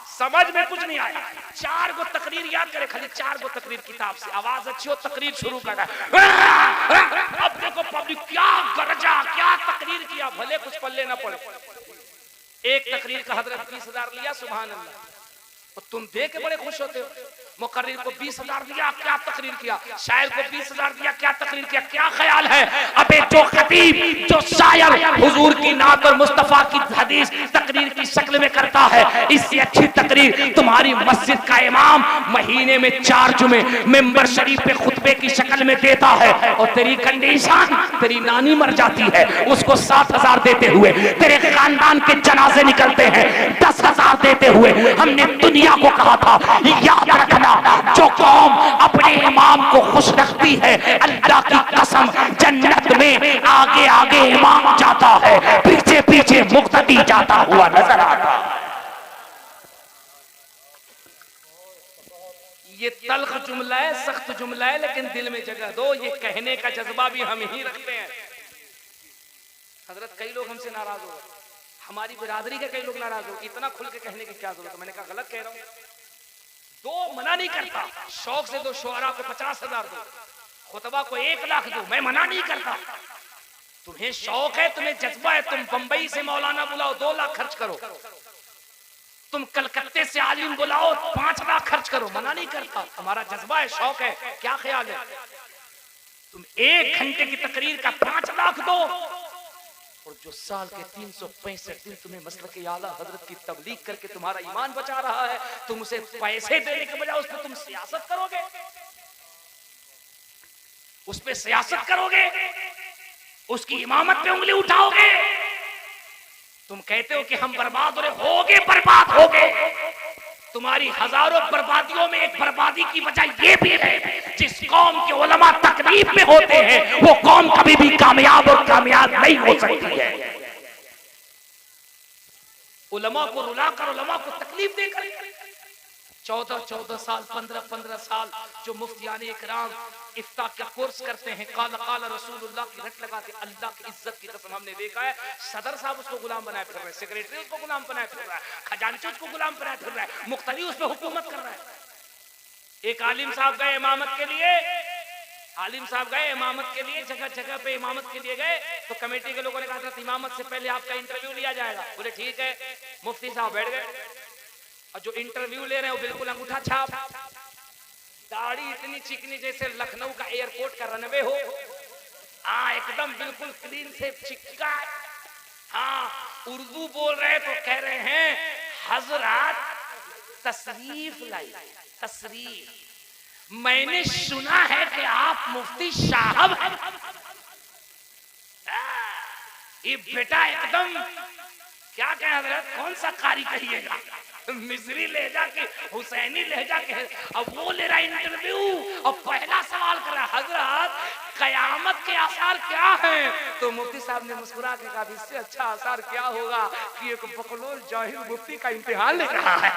Speaker 4: समझ में कुछ नहीं आया। 4 गो तकरीर याद करे, खाली 4 गो तकरीर किताब से, आवाज अच्छी हो तकरीर शुरू कर। अब देखो पब्लिक क्या गरजा, क्या तकरीर किया, भले कुछ पल्ले ना पड़े। एक तकरीर का हजरत 20,000 लिया, सुभान अल्लाह। और तुम देख के बड़े खुश होते हो। मुकर्रिर को 20,000 दिया, क्या तकरीर किया, शायर को 20,000 दिया, क्या तकरीर किया। क्या ख्याल है अबे जो खतीब जो शायर हुजूर की नात और मुस्तफा की हदीस तकरीर की शक्ल में करता है, इससे अच्छी तकरीर तुम्हारी मस्जिद का इमाम महीने में 4 जुमे मिंबर शरीफ पे खुतबे की शक्ल में देता है। और तेरी कंडीशन, तेरी नानी मर जाती है, उसको 7,000 देते हुए तेरे खानदान के जनाजे निकलते हैं 10,000 देते हुए। हमने दुनिया को कहा था याद रखना, जो कौम अपने इमाम को खुश रखती है, अल्लाह की कसम जन्नत में आगे आगे इमाम जाता है, पीछे पीछे मुक्तदी जाता हुआ नजर आता। ये तल्ख जुमला है, सख्त जुमला है, लेकिन दिल में जगह दो। ये कहने का जज्बा भी हम ही रखते हैं। हजरत कई लोग हमसे नाराज हो, हमारी बिरादरी के कई लोग नाराज हो, इतना खुल के कहने की क्या जरूरत है। मैंने कहा गलत कह रहा हूं, दो मना नहीं करता, शौक से दो, शुअरा को 50,000 दो, खुतबा को 1 लाख दो, मैं मना नहीं करता। तुम्हें शौक है, तुम्हें जज्बा है, तुम बंबई से मौलाना बुलाओ 2 लाख खर्च करो, तुम कलकत्ते से आलिम बुलाओ 5 लाख खर्च करो, मना नहीं करता। हमारा जज्बा है, शौक है। क्या ख्याल है, तुम 1 घंटे की तकरीर का 5 लाख दो, और जो साल के 365 दिन तुम्हें मसलक के आला हजरत की तबलीग करके तुम्हारा ईमान बचा रहा है, तुम उसे पैसे देने के बजाय उस पर तुम सियासत करोगे, उस पे सियासत करोगे, उसकी इमामत पे उंगली उठाओगे। तुम कहते हो कि हम बर्बाद होगे, बर्बाद होगे। तुम्हारी हजारों बर्बादियों में एक बर्बादी की वजह यह भी है, जिस कौम के उलमा तकलीफ में होते हैं वो कौम कभी भी कामयाब और कामयाब नहीं हो सकती है। उलमा को रुलाकर, उलमा को तकलीफ देकर 14-14 साल, 15-15 साल जो मुफ्तियाने इकराम इफ्ता का कोर्स करते हैं, काला काला रसूलुल्लाह की रट लगाते, अल्लाह की इज्जत की कसम हमने देखा है। सदर साहब उसको गुलाम बनाए फिर रहे, सेक्रेटरी उसको गुलाम बनाए फिर रहा है, खजांची उसको गुलाम बनाए फिर रहा है, मुख्तली उस पर हुकूमत कर रहा है। एक आलिम साहब गए इमामत के लिए, आलिम साहब गए इमामत के लिए, जगह जगह पे इमामत के लिए गए, तो कमेटी के लोगों ने कहा था इमामत से पहले आपका इंटरव्यू लिया जाएगा। बोले ठीक है। मुफ्ती साहब बैठ गए, और जो इंटरव्यू ले रहे हैं वो बिल्कुल अंगूठा छाप, दाढ़ी इतनी चिकनी जैसे लखनऊ का एयरपोर्ट का रनवे हो, हाँ एकदम बिल्कुल क्लीन से चिक्का। हाँ उर्दू बोल रहे तो कह रहे हैं हजरत तशरीफ लाई, तशरीफ। मैंने सुना है कि आप मुफ्ती साहब हैं। ये बेटा एकदम क्या कहें हजरत, कौन सा कारी कहिएगा, मिस्री लहजा के, हुसैनी लहजा के। अब वो ले रहा इंटरव्यू और पहला सवाल कर रहा, हजरत कयामत के आसार क्या हैं? तो मुफ्ती साहब ने मुस्कुरा के कहा इससे अच्छा आसार क्या होगा कि एक बकलोल जाहिल मुफ्ती का इम्तिहान ले रहा है।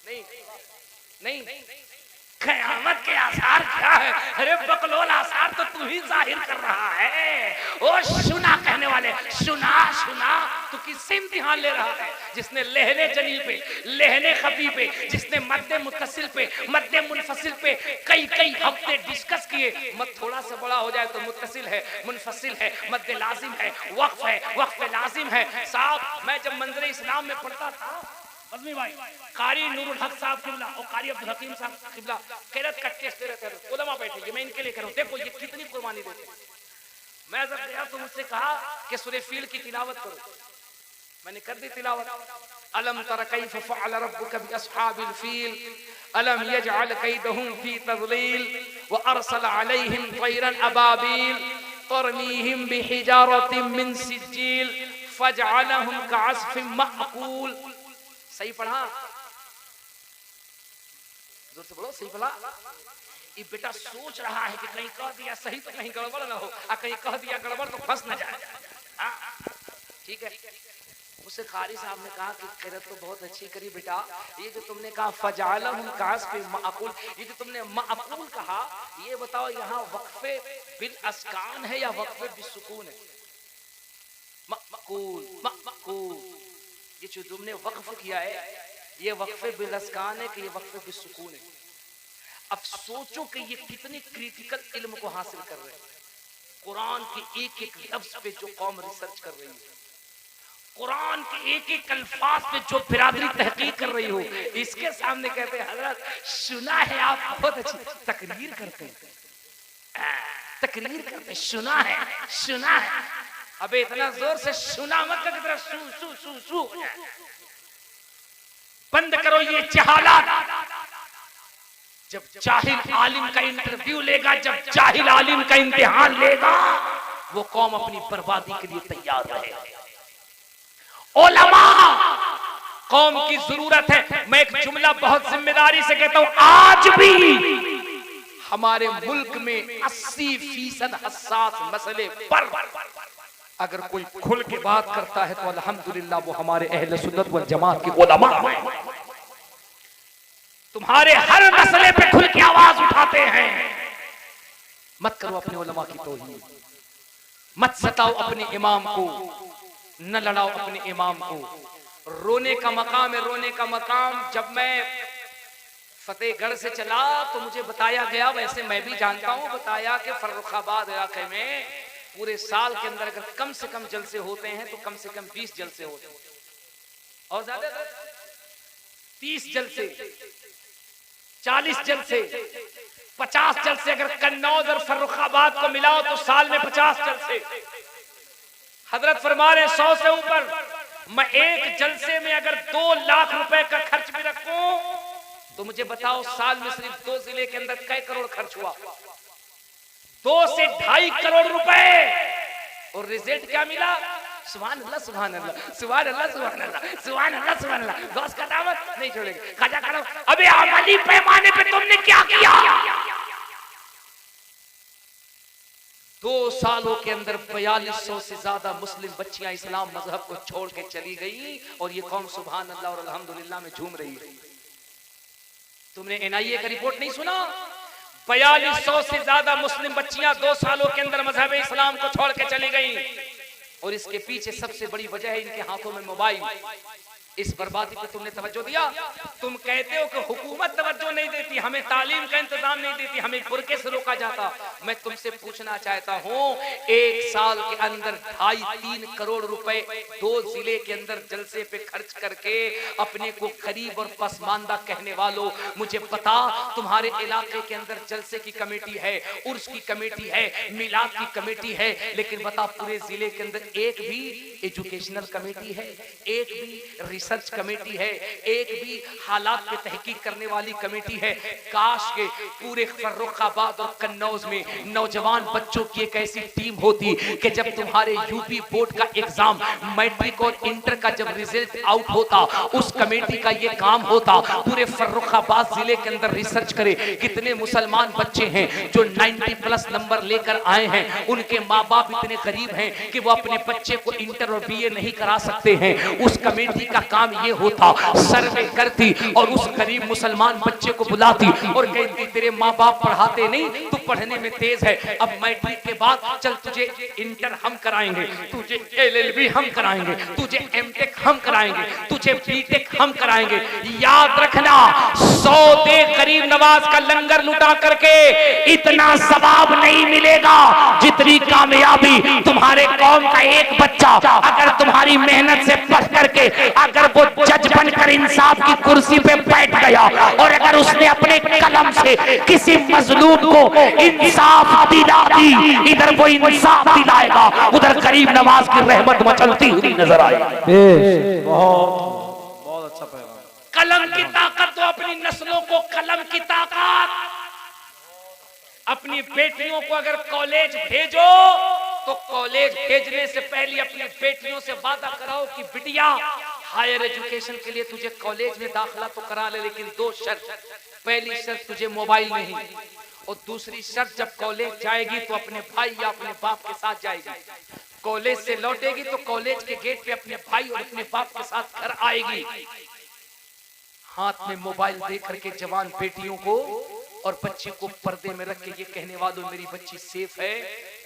Speaker 4: नहीं नहीं, कयामत के आसार क्या है? अरे बकलोल आसार तो तू ही जाहिर कर रहा है। ओ सुना कहने वाले, सुना सुना, तू किससे इम्तिहान ले रहा है? जिसने लहने जनी पे, लहने खफी पे, जिसने मद्दे मुत्तसिल पे, मद्दे मुनफसिल पे कई हफ्ते डिस्कस किए। मत थोड़ा सा बड़ा हो जाए तो मुत्तसिल है, मुनफसिल है, मद्दे लाजिम है, वक्फ है, वक्फ लाजिम है। साहब मैं जब मंजर इस्लाम में पढ़ता था, अज़मी भाई, कारी नूरुल हक साहब किबला और कारी अब्दुल हकीम साहब किबला कैरत का टेस्ट दे रहे थे, उलमा बैठे, ये मैं इनके लिए कर रहा हूं, देखो ये कितनी कुर्बानी देते हैं। मैं जब गया तो मुझसे कहा कि सूरह फील की तिलावत करो, मैंने कर दी तिलावत। अलम तरा कैफ फअल रब्बुका बि अस्हाबिल फील अलम यजअल कैदहुम फी तज़लील व अरसल अलैहिम तयरन अबाबिल तरमीहिम बिहिजारतिन मिन सिज्जील फजअलहुम कअस्फिन मअकूल। सही पढ़ा? जोर से बोलो, सही पढ़ा? ये बेटा सोच रहा है कि कहीं कह दिया सही तो कहीं गड़बड़ ना हो, और कहीं कह दिया गड़बड़ तो फंस ना जाए। ठीक है। उससे कारी साहब ने कहा कि किरत तो बहुत अच्छी करी बेटा, ये जो तुमने कहा फजालहुम कास्फि माकुल, ये जो तुमने माकुल कहा, ये बताओ यहाँ वक्फे बिल अस्कान है या वक्फे बिसुकून है? माकुल, माकुल, ये जो तुमने वक्फ किया है ये वक्फे बिल अस्कान है कि ये वक्फे बिसुकून है? अब सोचो कि ये कितने क्रिटिकल इल्म को हासिल कर रहे हैं। कुरान के एक एक लफ्ज पे जो कौम रिसर्च कर रही है, कुरान के एक एक अल्फाज पे जो बिरादरी तहकीक कर रही हो, इसके सामने कहते हैं हजरत सुना है आप बहुत अच्छी तकरीर करते हैं, तकरीर करते हैं, सुना है। अबे इतना जोर से सुना मत कर, कितना सू सू सू सू हो जाए। बंद करो ये जहालत। जब जाहिल आलिम का इंटरव्यू लेगा, जब जाहिल आलिम का इम्तिहान लेगा, वो कौम अपनी बर्बादी के लिए तैयार रहे। उलमा कौम की जरूरत है। मैं एक जुमला बहुत जिम्मेदारी से कहता हूं, आज भी हमारे मुल्क में 80% हसास मसले पर अगर कोई खुल के बात करता है तो अल्हम्दुलिल्लाह वो हमारे अहले सुन्नत वल जमात के उलमा हैं। तुम्हारे हर मसले पे खुल के आवाज उठाते हैं। मत करो अपने उलमा की तौहीन, मत सताओ अपने इमाम को, न लड़ाओ अपने इमाम को। रोने का मकाम है, रोने का मकाम। जब मैं फतेहगढ़ से चला तो मुझे बताया गया, वैसे मैं भी जानता हूं, बताया कि फर्रुखाबाद इलाके में पूरे साल के अंदर अगर कम से कम जलसे होते हैं तो कम से कम 20 जलसे होते हैं, और ज्यादा 30 जलसे, 40 जलसे, 50 जलसे। अगर कन्नौज और फर्रुखाबाद को मिलाओ तो साल में 50 जलसे। हजरत फरमा रहे 100 से ऊपर। मैं एक जलसे में अगर 2 लाख रुपए का खर्च भी रखूं तो मुझे बताओ साल में सिर्फ 2 जिले के अंदर कई करोड़ खर्च हुआ? 2 से 2.5 करोड़ रुपए। और रिजल्ट क्या मिला? सुभान अल्लाह, सुभान अल्लाह, सुभान अल्लाह, सुभान अल्लाह, सुभान अल्लाह, सुभान अल्लाह। गौस का दावत नहीं छोड़ेंगे, खाजा करो। अबे अमली पैमाने पे तुमने क्या किया? 2 सालों के अंदर 4200 से ज्यादा मुस्लिम बच्चियां इस्लाम मजहब को छोड़ के चली गई, और ये कौम सुभान अल्लाह और अल्हम्दुलिल्लाह में झूम रही है। तुमने NIA का रिपोर्ट नहीं सुना? 4200 से ज्यादा मुस्लिम बच्चियां 2 सालों के अंदर मजहब इस्लाम को छोड़ के चली गई, और इसके पीछे सबसे बड़ी वजह है इनके हाथों में मोबाइल। इस बर्बादी पे तुमने तवज्जो दिया? तुम कहते हो कि हुकूमत तवज्जो नहीं देती, हमें तालीम का इंतजाम नहीं देती, हमें बुरके से रोका जाता। मैं तुमसे पूछना चाहता हूँ, 1 साल के अंदर 2.5-3 करोड़ रुपए 2 जिले के अंदर जलसे पे खर्च करके अपने को गरीब और पसमानदा कहने वालों, मुझे बता, तुम्हारे इलाके के अंदर जलसे की कमेटी है, उर्स की कमेटी है, मिलाद की कमेटी है, लेकिन बता पूरे जिले के अंदर एक भी एजुकेशनल कमेटी है, एक भी रिसर्च कमेटी है, एक भी हालात पे तहकीक करने वाली कमेटी है? काश के पूरे फर्रुखाबाद और कन्नौज में नौजवान बच्चों की एक ऐसी टीम होती कि जब तुम्हारे यूपी बोर्ड का एग्जाम, मैट्रिक और इंटर का जब रिजल्ट आउट होता, उस कमेटी का ये काम होता पूरे फर्रुखाबाद जिले के अंदर रिसर्च करे कितने मुसलमान बच्चे हैं जो 90+ नंबर लेकर आए हैं, उनके माँ बाप इतने गरीब हैं कि वो अपने बच्चे को इंटर और BA नहीं करा सकते हैं। उस कमेटी का काम ये होता, सर्वे करती और उस गरीब मुसलमान बच्चे को बुलाती और कहती, तेरे माँ बाप पढ़ाते नहीं, तू पढ़ने में तेज है, अब मैट्रिक के बाद चल तुझे इंटर हम कराएंगे, तुझे LLB हम कराएंगे, तुझे MTech हम कराएंगे, तुझे BTech हम कराएंगे। याद रखना, 100 दे गरीब नवाज का लंगर लुटा करके इतना सवाब नहीं मिलेगा जितनी कामयाबी तुम्हारे कौम का एक बच्चा अगर तुम्हारी मेहनत से पढ़ करके अगर वो जज बनकर इंसाफ की कुर्सी पे बैठ गया और अगर उसने अपने कलम से किसी मजलूम को इंसाफ दिला दी, इधर वो इंसाफ दिलाएगा, उधर गरीब नवाज की रहमत मचलती हुई नजर आएगी।
Speaker 3: बहुत अच्छा पैगाम।
Speaker 4: कलम की ताकत तो अपनी नस्लों को, कलम की ताकत। अपनी बेटियों को अगर कॉलेज भेजो तो कॉलेज भेजने से पहले अपनी बेटियों से वादा कराओ कि बिटिया हायर एजुकेशन के लिए तुझे कॉलेज में दाखिला तो करा ले, लेकिन 2 शर्त। पहली शर्त, तुझे मोबाइल नहीं, और दूसरी शर्त, जब कॉलेज जाएगी तो अपने भाई या अपने बाप के साथ जाएगी। कॉलेज से लौटेगी तो कॉलेज के गेट पे अपने भाई और अपने बाप के साथ घर आएगी। हाथ में मोबाइल दे करके जवान बेटियों को और बच्ची को पर्दे में रख के ये कहने वालों, मेरी बच्ची सेफ है।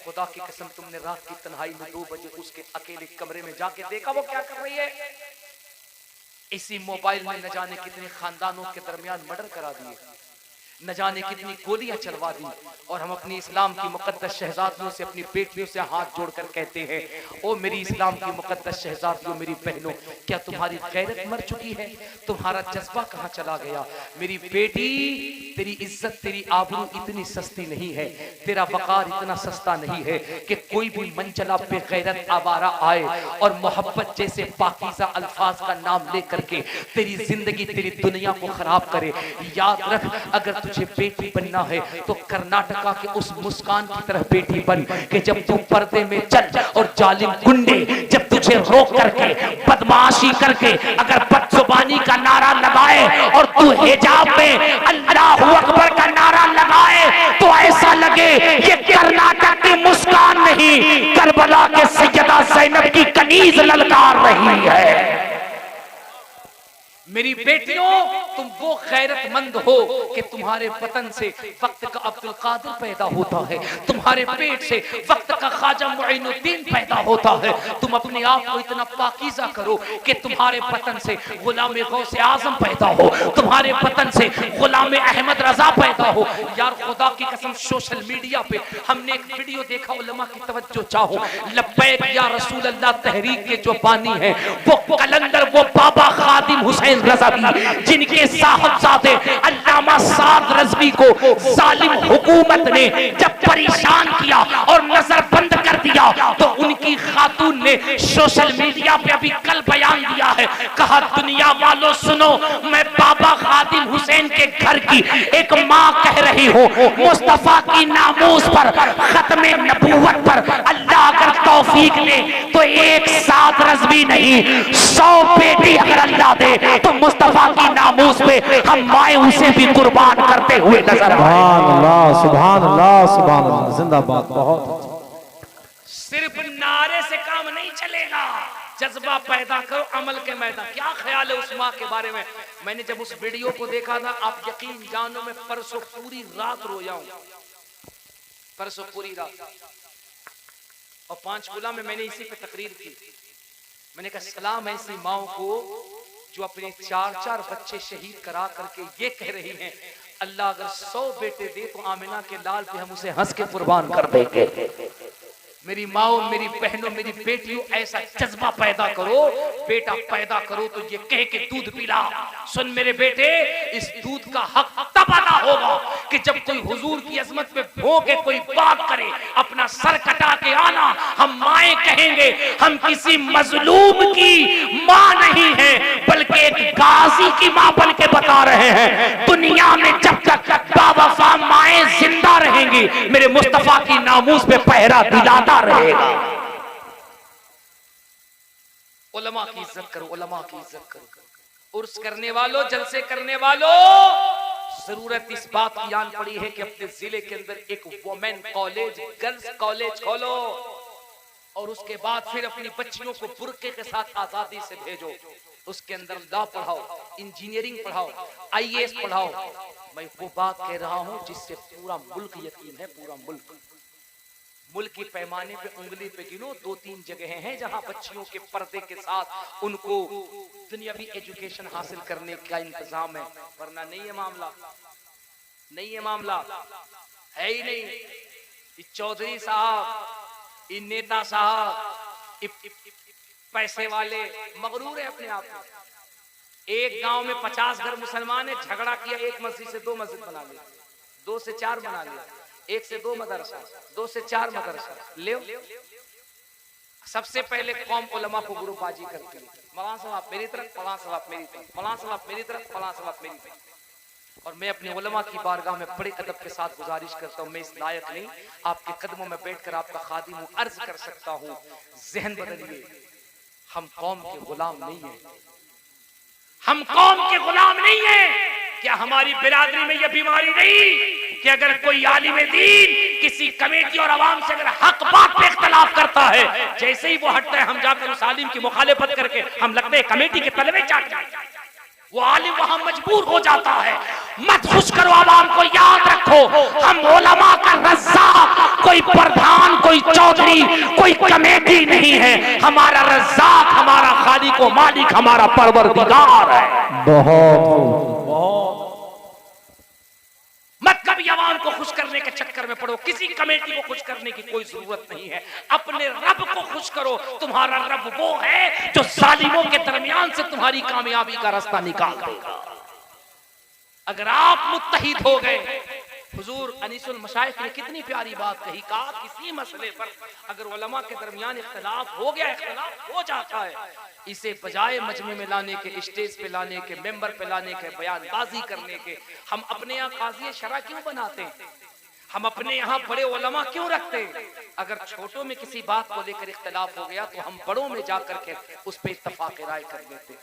Speaker 4: खुदा की कसम, तुमने रात की तन्हाई में 2 बजे उसके अकेले कमरे में जाके देखा वो क्या कर रही है? इसी मोबाइल में न जाने कितने खानदानों के दरमियान मर्डर करा दिए। न जाने कितनी गोलियां चलवा दी, और हम अपनी इस्लाम की मुकद्दस शहजादियों से, अपनी बेटियों से हाथ जोड़कर कहते हैं, ओ मेरी इस्लाम की मुकद्दस शहजादियों, मेरी बहनों, क्या तुम्हारी गैरत मर चुकी है? तुम्हारा जज्बा कहाँ चला गया? मेरी बेटी, तेरी इज्जत, तेरी आबरू इतनी सस्ती नहीं है, तेरा वकार इतना सस्ता नहीं है कि कोई भी मनचला बेगैरत आवारा आए और मोहब्बत जैसे पाकीज़ा अल्फाज का नाम लेकर के तेरी जिंदगी, तेरी दुनिया को खराब करे। याद रख, अगर तुझे बेटी बनना है तो कर्नाटका के उस मुस्कान की तरह बेटी बन कि जब तू पर्दे में चल और जालिम गुंडे जब तुझे रोक करके, बदमाशी करके अगर बदजुबानी का नारा लगाए और तू हिजाब में अल्लाहू अकबर का नारा लगाए तो ऐसा लगे ये कर्नाटक की मुस्कान नहीं, करबला के सैयदा ज़ैनब की कनीज ललकार रही है। मेरी बेटियों, तुम वो गैरतमंद हो कि तुम्हारे वतन से वक्त का अब्दुल कादिर पैदा होता है, तुम्हारे पेट से वक्त का ख्वाजा मुइनुद्दीन पैदा होता है। तुम अपने आप को इतना पाकीज़ा करो कि तुम्हारे वतन से गुलाम गौसे आजम पैदा हो, तुम्हारे वतन से गुलाम अहमद रजा पैदा हो। यार खुदा की कसम, सोशल मीडिया पे हमने एक वीडियो देखा, उलमा की तवज्जो चाहो, लब्बैक या रसूल अल्लाह तहरीक के जो बानी है वो कलंदर, वो बाबा खादिम हुसैन रज़वी, जिनके साहबजादे अल्लामा साद रज़वी को जालिम हुकूमत ने जब परेशान किया और नजर बंद कर दिया तो उनकी खातून ने सोशल मीडिया पे अभी कल बयान दिया है, कहा दुनिया वालों सुनो, मैं बाबा खादिम हुसैन के घर की एक माँ कह रही हूँ, मुस्तफा की नामूस पर, खत्मे नबूवत पर अल्लाह अगर तौफीक दे तो एक साद रज़वी नहीं 100 बेटी अगर अल्लाह दे तो मुस्तफा की नामूस पे हम माए उसे भी कुर्बान करते हुए नजर आए।
Speaker 2: सुभान अल्लाह, सुभान अल्लाह, सुभान अल्लाह, जिंदाबाद। बहुत
Speaker 4: सिर्फ नारे से काम नहीं चलेगा, जज्बा पैदा करो, अमल के मैदान। क्या ख्याल है उस माँ के बारे में? मैंने जब उस वीडियो को देखा था, आप यकीन जानो, मैं परसों पूरी रात रोया हूं, परसों पूरी रात। और पंचकुला में मैंने इसी पे तकरीर की, मैंने कहा सलाम ऐसी माओ को जो अपने 4-4 बच्चे शहीद करा करके ये कह रही हैं, अल्लाह अगर 100 बेटे दे तो आमिना के लाल पे हम उसे हंस के कुर्बान कर देंगे। मेरी माओ, मेरी बहनों, मेरी बेटियों, ऐसा जज्बा पैदा करो, बेटा पैदा करो तो ये कह के दूध पिला। सुन मेरे बेटे, इस दूध का हक तब अदा होगा कि जब कोई हुजूर की अजमत पे भोंके, कोई बात करे, अपना सर कटा के आना। हम माए कहेंगे, हम किसी मजलूम की माँ नहीं है, बल्कि एक गाजी की माँ बन के बता रहे हैं। दुनिया में जब तक बावफा माए जिंदा रहेंगी, मेरे मुस्तफा की नामूस पे पहरा दिलाता रहेगा। उलमा की इज्जत करो, उलमा की इज्जत करो। उर्स करने वालों, जलसे करने वालों, जरूरत इस बात की आन पड़ी है कि अपने जिले के अंदर एक वुमेन कॉलेज, गर्ल्स कॉलेज खोलो और उसके बाद फिर अपनी बच्चियों को बुर्के के साथ आजादी से भेजो। उसके अंदर लॉ पढ़ाओ, इंजीनियरिंग पढ़ाओ, IAS पढ़ाओ। मैं वो बात कह रहा हूं जिससे पूरा मुल्क यकीन है, पूरा मुल्क की पैमाने पे उंगली पे गिनो 2-3 जगह हैं जहां बच्चियों के पर्दे के साथ उनको दुनियावी एजुकेशन हासिल करने का इंतजाम है। वरना नहीं है मामला, नहीं है मामला, है ही नहीं। ये चौधरी साहब, ये नेता साहब, पैसे वाले मगरूर है अपने आप में। एक गांव में 50 घर मुसलमान है, झगड़ा किया, एक मस्जिद से 2 मस्जिद बना लिया, 2 से 4 बना लिया, 1 से 2 मदरसा, 2 से 4 मदरसा ले। सबसे पहले कौम उलमा को गुरुबाजी करती है, फलां सवाब मेरी तरफ, फलां सवाब मेरी तरफ, फलां सवाब मेरी तरफ, फलां सवाब मेरी तरफ। और मैं अपने उलमा की बारगाह में बड़े अदब के साथ गुजारिश करता हूँ, मैं इस लायक नहीं, आपके कदमों में बैठकर आपका खादिम हूँ, अर्ज कर सकता हूँ, जहन बदलिए। हम कौम के गुलाम नहीं है, हम कौम के गुलाम नहीं है। क्या हमारी बिरादरी में यह बीमारी नहीं कि अगर कोई आलिम दीन किसी कमेटी और आवाम से अगर हक बात पे इख्तलाफ करता है, जैसे ही वो हटता है हम जाकर उस आलिम की मुखालिफत करके हम लगते हैं कमेटी के तलवे चाट जाए, वो आलिम वहां मजबूर हो जाता है। मत खुश करो आवाम को, याद रखो हम उलमा का रज़्ज़ाक कोई प्रधान, कोई चौधरी, कोई कमेटी नहीं है। हमारा रज़्ज़ाक, हमारा खालिक व मालिक, हमारा परवरदिगार है।
Speaker 2: बहुत
Speaker 4: के चक्कर में पड़ो, किसी कमेटी को खुश करने की कोई जरूरत नहीं है। अपने रब को खुश करो, तुम्हारा रब वो है जो जालिमों के दरमियान से तुम्हारी कामयाबी का रास्ता निकाल देगा। अगर आप मुत्तहिद हो गए, हुजूर अनीसुल मशाइख ने कितनी प्यारी बात कही, कहा किसी मसले पर अगर उलमा के दरमियान इख्तिलाफ हो गया, इख्तिलाफ हो जाता है, इसे बजाय मजमे में लाने के, स्टेज पे लाने के, मेंबर पे लाने के, बयानबाजी करने के, हम अपने यहाँ काज़ी शरा क्यों बनाते हैं? हम अपने यहाँ बड़े उलमा क्यों रखते हैं? अगर छोटों में किसी बात को लेकर इख्तिलाफ हो गया तो हम बड़ों में जाकर के उस पर इत्तफाक राय कर लेते।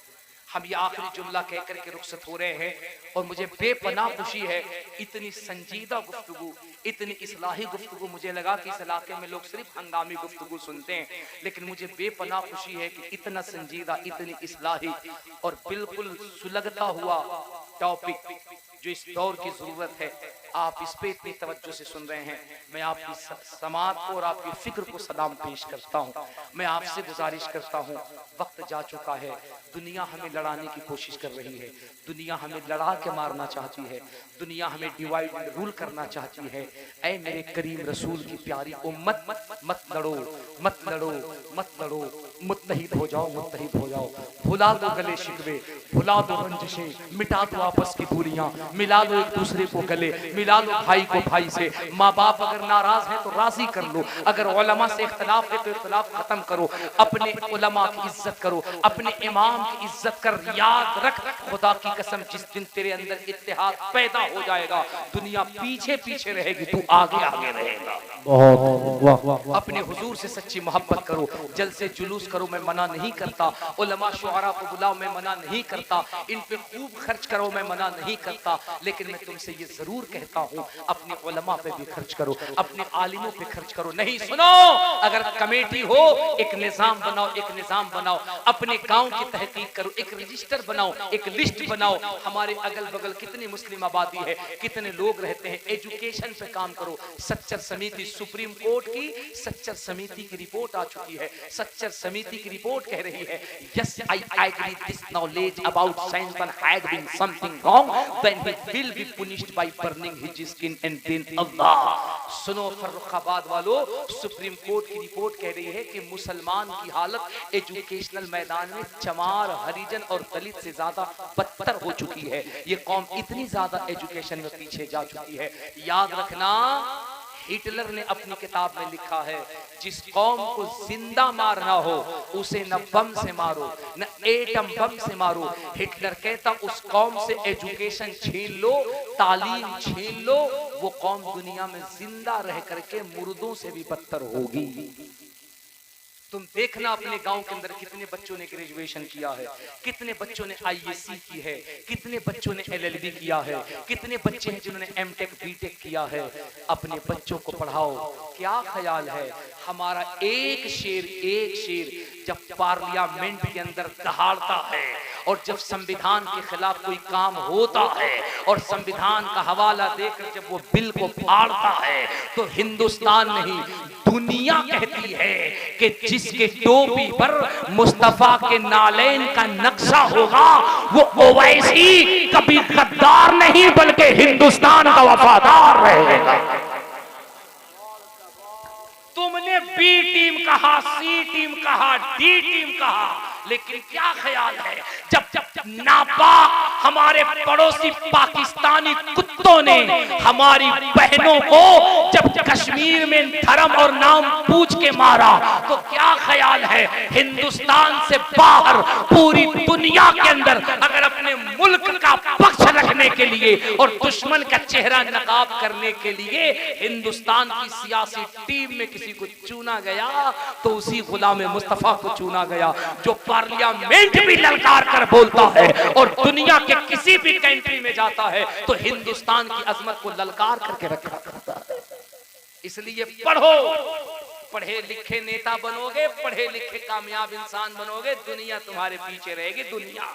Speaker 4: हम ये आखिरी जुमला कह करके रुखसत हो रहे हैं और मुझे बेपनाह खुशी है, इतनी संजीदा गुफ्तगू, इतनी इस्लाही गुफ्तगू। मुझे लगा कि इस इलाके में लोग सिर्फ हंगामी गुफ्तगू सुनते हैं, लेकिन मुझे बेपनाह खुशी है कि इतना संजीदा, इतनी इस्लाही और बिल्कुल सुलगता हुआ टॉपिक जो इस दौर की जरूरत है, आप इस पे इतनी तवज्जो से सुन रहे हैं। मैं आपकी समात को और आपकी फिक्र को सलाम पेश करता हूँ। मैं आपसे गुजारिश करता हूँ, वक्त जा चुका है, दुनिया हमें लड़ाने की कोशिश कर रही है, दुनिया हमें लड़ा के मारना चाहती है, दुनिया हमें डिवाइड एंड रूल करना चाहती है। ऐ मेरे करीम रसूल की प्यारी उम्मत, मत लड़ो, मत लड़ो, मत लड़ो, मुत्तहिद हो जाओ, मुत्तहिद हो जाओ। भुला दो गले शिकवे, भुला दो रंजिशें, मिटा दो आपस की दूरियां, मिला लो एक दूसरे को गले, मिला लो भाई को भाई से। माँ बाप अगर नाराज है तो राजी कर लो, अगर उलमा से इख्तिलाफ है तो इख्तिलाफ खत्म करो, अपने उलमा की इज्जत करो, अपने इमाम की इज्जत कर। याद रख, खुदा की कसम, जिस दिन तेरे अंदर इत्तेहाद पैदा हो जाएगा, दुनिया पीछे पीछे रहेगी, तू आगे आगे रहेगा।
Speaker 2: बहुत
Speaker 4: अपने हुजूर से सच्ची मोहब्बत करो, जलसे जुलूस करो, मैं मना नहीं करता, उलमा शुआरा को बुलाओ, मैं मना नहीं करता, इन पे खूब खर्च करो, मैं मना नहीं करता, लेकिन मैं तुमसे ये जरूर कहता हूँ, अपने उलमा पे भी खर्च करो, अपने आलिमों पे खर्च करो। नहीं सुनो, अगर कमेटी हो, एक निजाम बनाओ, एक निजाम बनाओ, अपने गांव की तहकीक करो, एक रजिस्टर बनाओ, एक लिस्ट बनाओ। हमारे अगल बगल कितनी मुस्लिम आबादी है, कितने लोग रहते हैं, एजुकेशन पे काम करो। सच्चर समिति, सुप्रीम कोर्ट की सच्चर समिति की रिपोर्ट आ चुकी है। सच्चर समिति की रिपोर्ट कह रही है, yes I agree this knowledge about Samson had been something wrong, then he will be punished by burning his skin and then Allah। सुनो फर्रुखाबाद वालों, सुप्रीम कोर्ट की रिपोर्ट कह रही है कि मुसलमान की हालत एजुकेशनल मैदान में चमार, हरिजन और दलित से ज्यादा बदतर हो चुकी है। ये कौम इतनी ज्यादा एजुकेशन में पीछे जा चुकी है। याद रखना, हिटलर ने अपनी किताब में लिखा है, जिस कौम को जिंदा मारना हो उसे न बम से मारो, न एटम बम से मारो। हिटलर कहता उस कौम से एजुकेशन छीन लो, तालीम छीन लो, वो कौम दुनिया में जिंदा रह करके मुर्दों से भी बदतर होगी। तुम देखना अपने गांव के अंदर कितने बच्चों ने ग्रेजुएशन किया है, कितने बच्चों ने आईएससी की है, कितने बच्चों ने एलएलबी किया है, कितने बच्चे हैं जिन्होंने एमटेक बीटेक किया है। अपने बच्चों को पढ़ाओ। क्या ख्याल है, हमारा एक शेर जब पार्लियामेंट के अंदर दहाड़ता है और जब संविधान के खिलाफ कोई काम होता है और संविधान का हवाला देकर जब वो बिल को फाड़ता है, तो हिंदुस्तान नहीं दुनिया कहती है कि जिसके टोपी पर मुस्तफा के नालैन का नक्शा होगा वो ओवैसी कभी गद्दार नहीं बल्कि हिंदुस्तान का वफादार रहेगा। तुमने बी टीम कहा, सी टीम कहा, डी टीम कहा, लेकिन क्या ख्याल है, जब नापाक हमारे पड़ोसी पाकिस्तानी कुत्तों ने हमारी बहनों को जब कश्मीर में धर्म और नाम पूछ के मारा, तो क्या ख्याल है, हिंदुस्तान से बाहर पूरी दुनिया के अंदर अगर अपने मुल्क का पक्ष रखने के लिए और दुश्मन का चेहरा नकाब करने के लिए हिंदुस्तान की सियासी टीम में किसी को चुना गया, तो उसी गुलाम मुस्तफा को चुना गया, जो पार्लियामेंट भी ललकार कर बोलता है और दुनिया के किसी भी कंट्री में जाता है तो हिंदुस्तान की अजमत को ललकार करके रखा करता है। इसलिए पढ़ो, पढ़े लिखे नेता बनोगे, पढ़े लिखे कामयाब इंसान बनोगे, दुनिया तुम्हारे पीछे रहेगी। दुनिया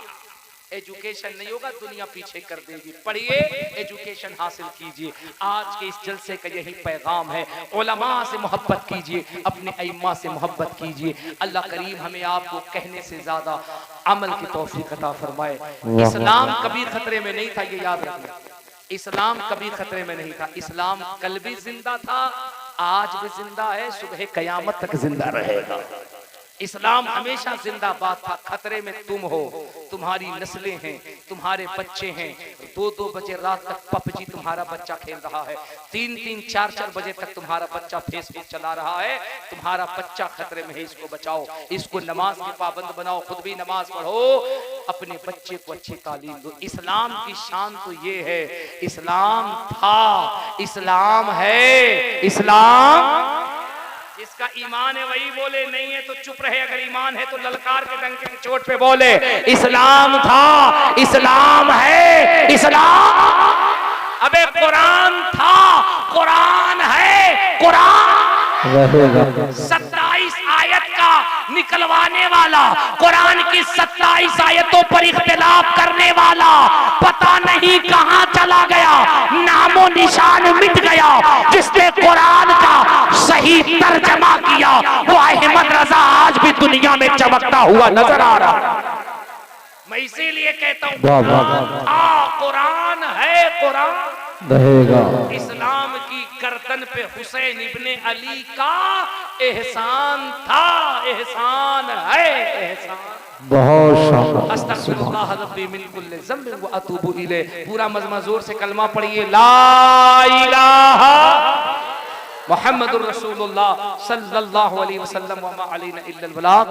Speaker 4: एजुकेशन नहीं होगा, दुनिया पीछे कर देगी। पढ़िए, एजुकेशन हासिल कीजिए। आज के इस जलसे का यही पैगाम है, उलमा से मोहब्बत कीजिए, अपने अइम्मा से मोहब्बत कीजिए। अल्लाह करीम हमें आपको कहने से ज्यादा अमल की तौफीक अता फरमाए। इस्लाम कभी खतरे में नहीं था, ये याद रखना। इस्लाम कभी खतरे में नहीं था। इस्लाम कल भी जिंदा था, आज भी जिंदा है, सुबह कयामत तक जिंदा रहेगा। इस्लाम हमेशा जिंदाबाद था। खतरे में तुम हो, तुम्हारी नस्लें हैं, तुम्हारे बच्चे हैं। 2-2 बजे रात तक पबजी तुम्हारा बच्चा खेल रहा है, 3-3, 4-4 बजे तक तुम्हारा बच्चा फेसबुक चला रहा है। तुम्हारा बच्चा खतरे में है, इसको बचाओ, इसको नमाज के पाबंद बनाओ, खुद भी नमाज पढ़ो, अपने बच्चे को अच्छी तालीम दो। इस्लाम की शान तो ये है, इस्लाम था, इस्लाम है। इस्लाम जिसका ईमान है वही बोले, नहीं है तो चुप रहे। अगर ईमान है तो ललकार के डंके की चोट पे बोले, इस्लाम था, इस्लाम है, इस्लाम। अबे कुरान था, कुरान है, कुरान
Speaker 2: रहेगा।
Speaker 4: 27 आयत का निकलवाने वाला, कुरान की 27 आयतों पर इख्तिलाफ करने वाला पता नहीं कहां चला गया, नामो निशान मिट गया। जिसने कुरान का सही तर्जमा किया वो अहमद रजा आज भी दुनिया में चमकता हुआ नजर आ रहा। मैं इसीलिए कहता हूं कुरान है, कुरान
Speaker 2: रहेगा।
Speaker 4: इस्लाम की गर्दन पे हुसैन इब्ने अली का एहसान था, एहसान है, एहसान।
Speaker 2: बहुत शानदार।
Speaker 4: अस्तगफिरुल्लाह रब्बी मिन कुल्लि ज़ंबिन व अतूबु इलैह। पूरा मज़मा जोर से कलमा पढ़िए, ला इलाहा मुहम्मदुर रसूलुल्लाह सल्लल्लाहु अलैहि वसल्लम व मा अलैना इल्लल बलाग।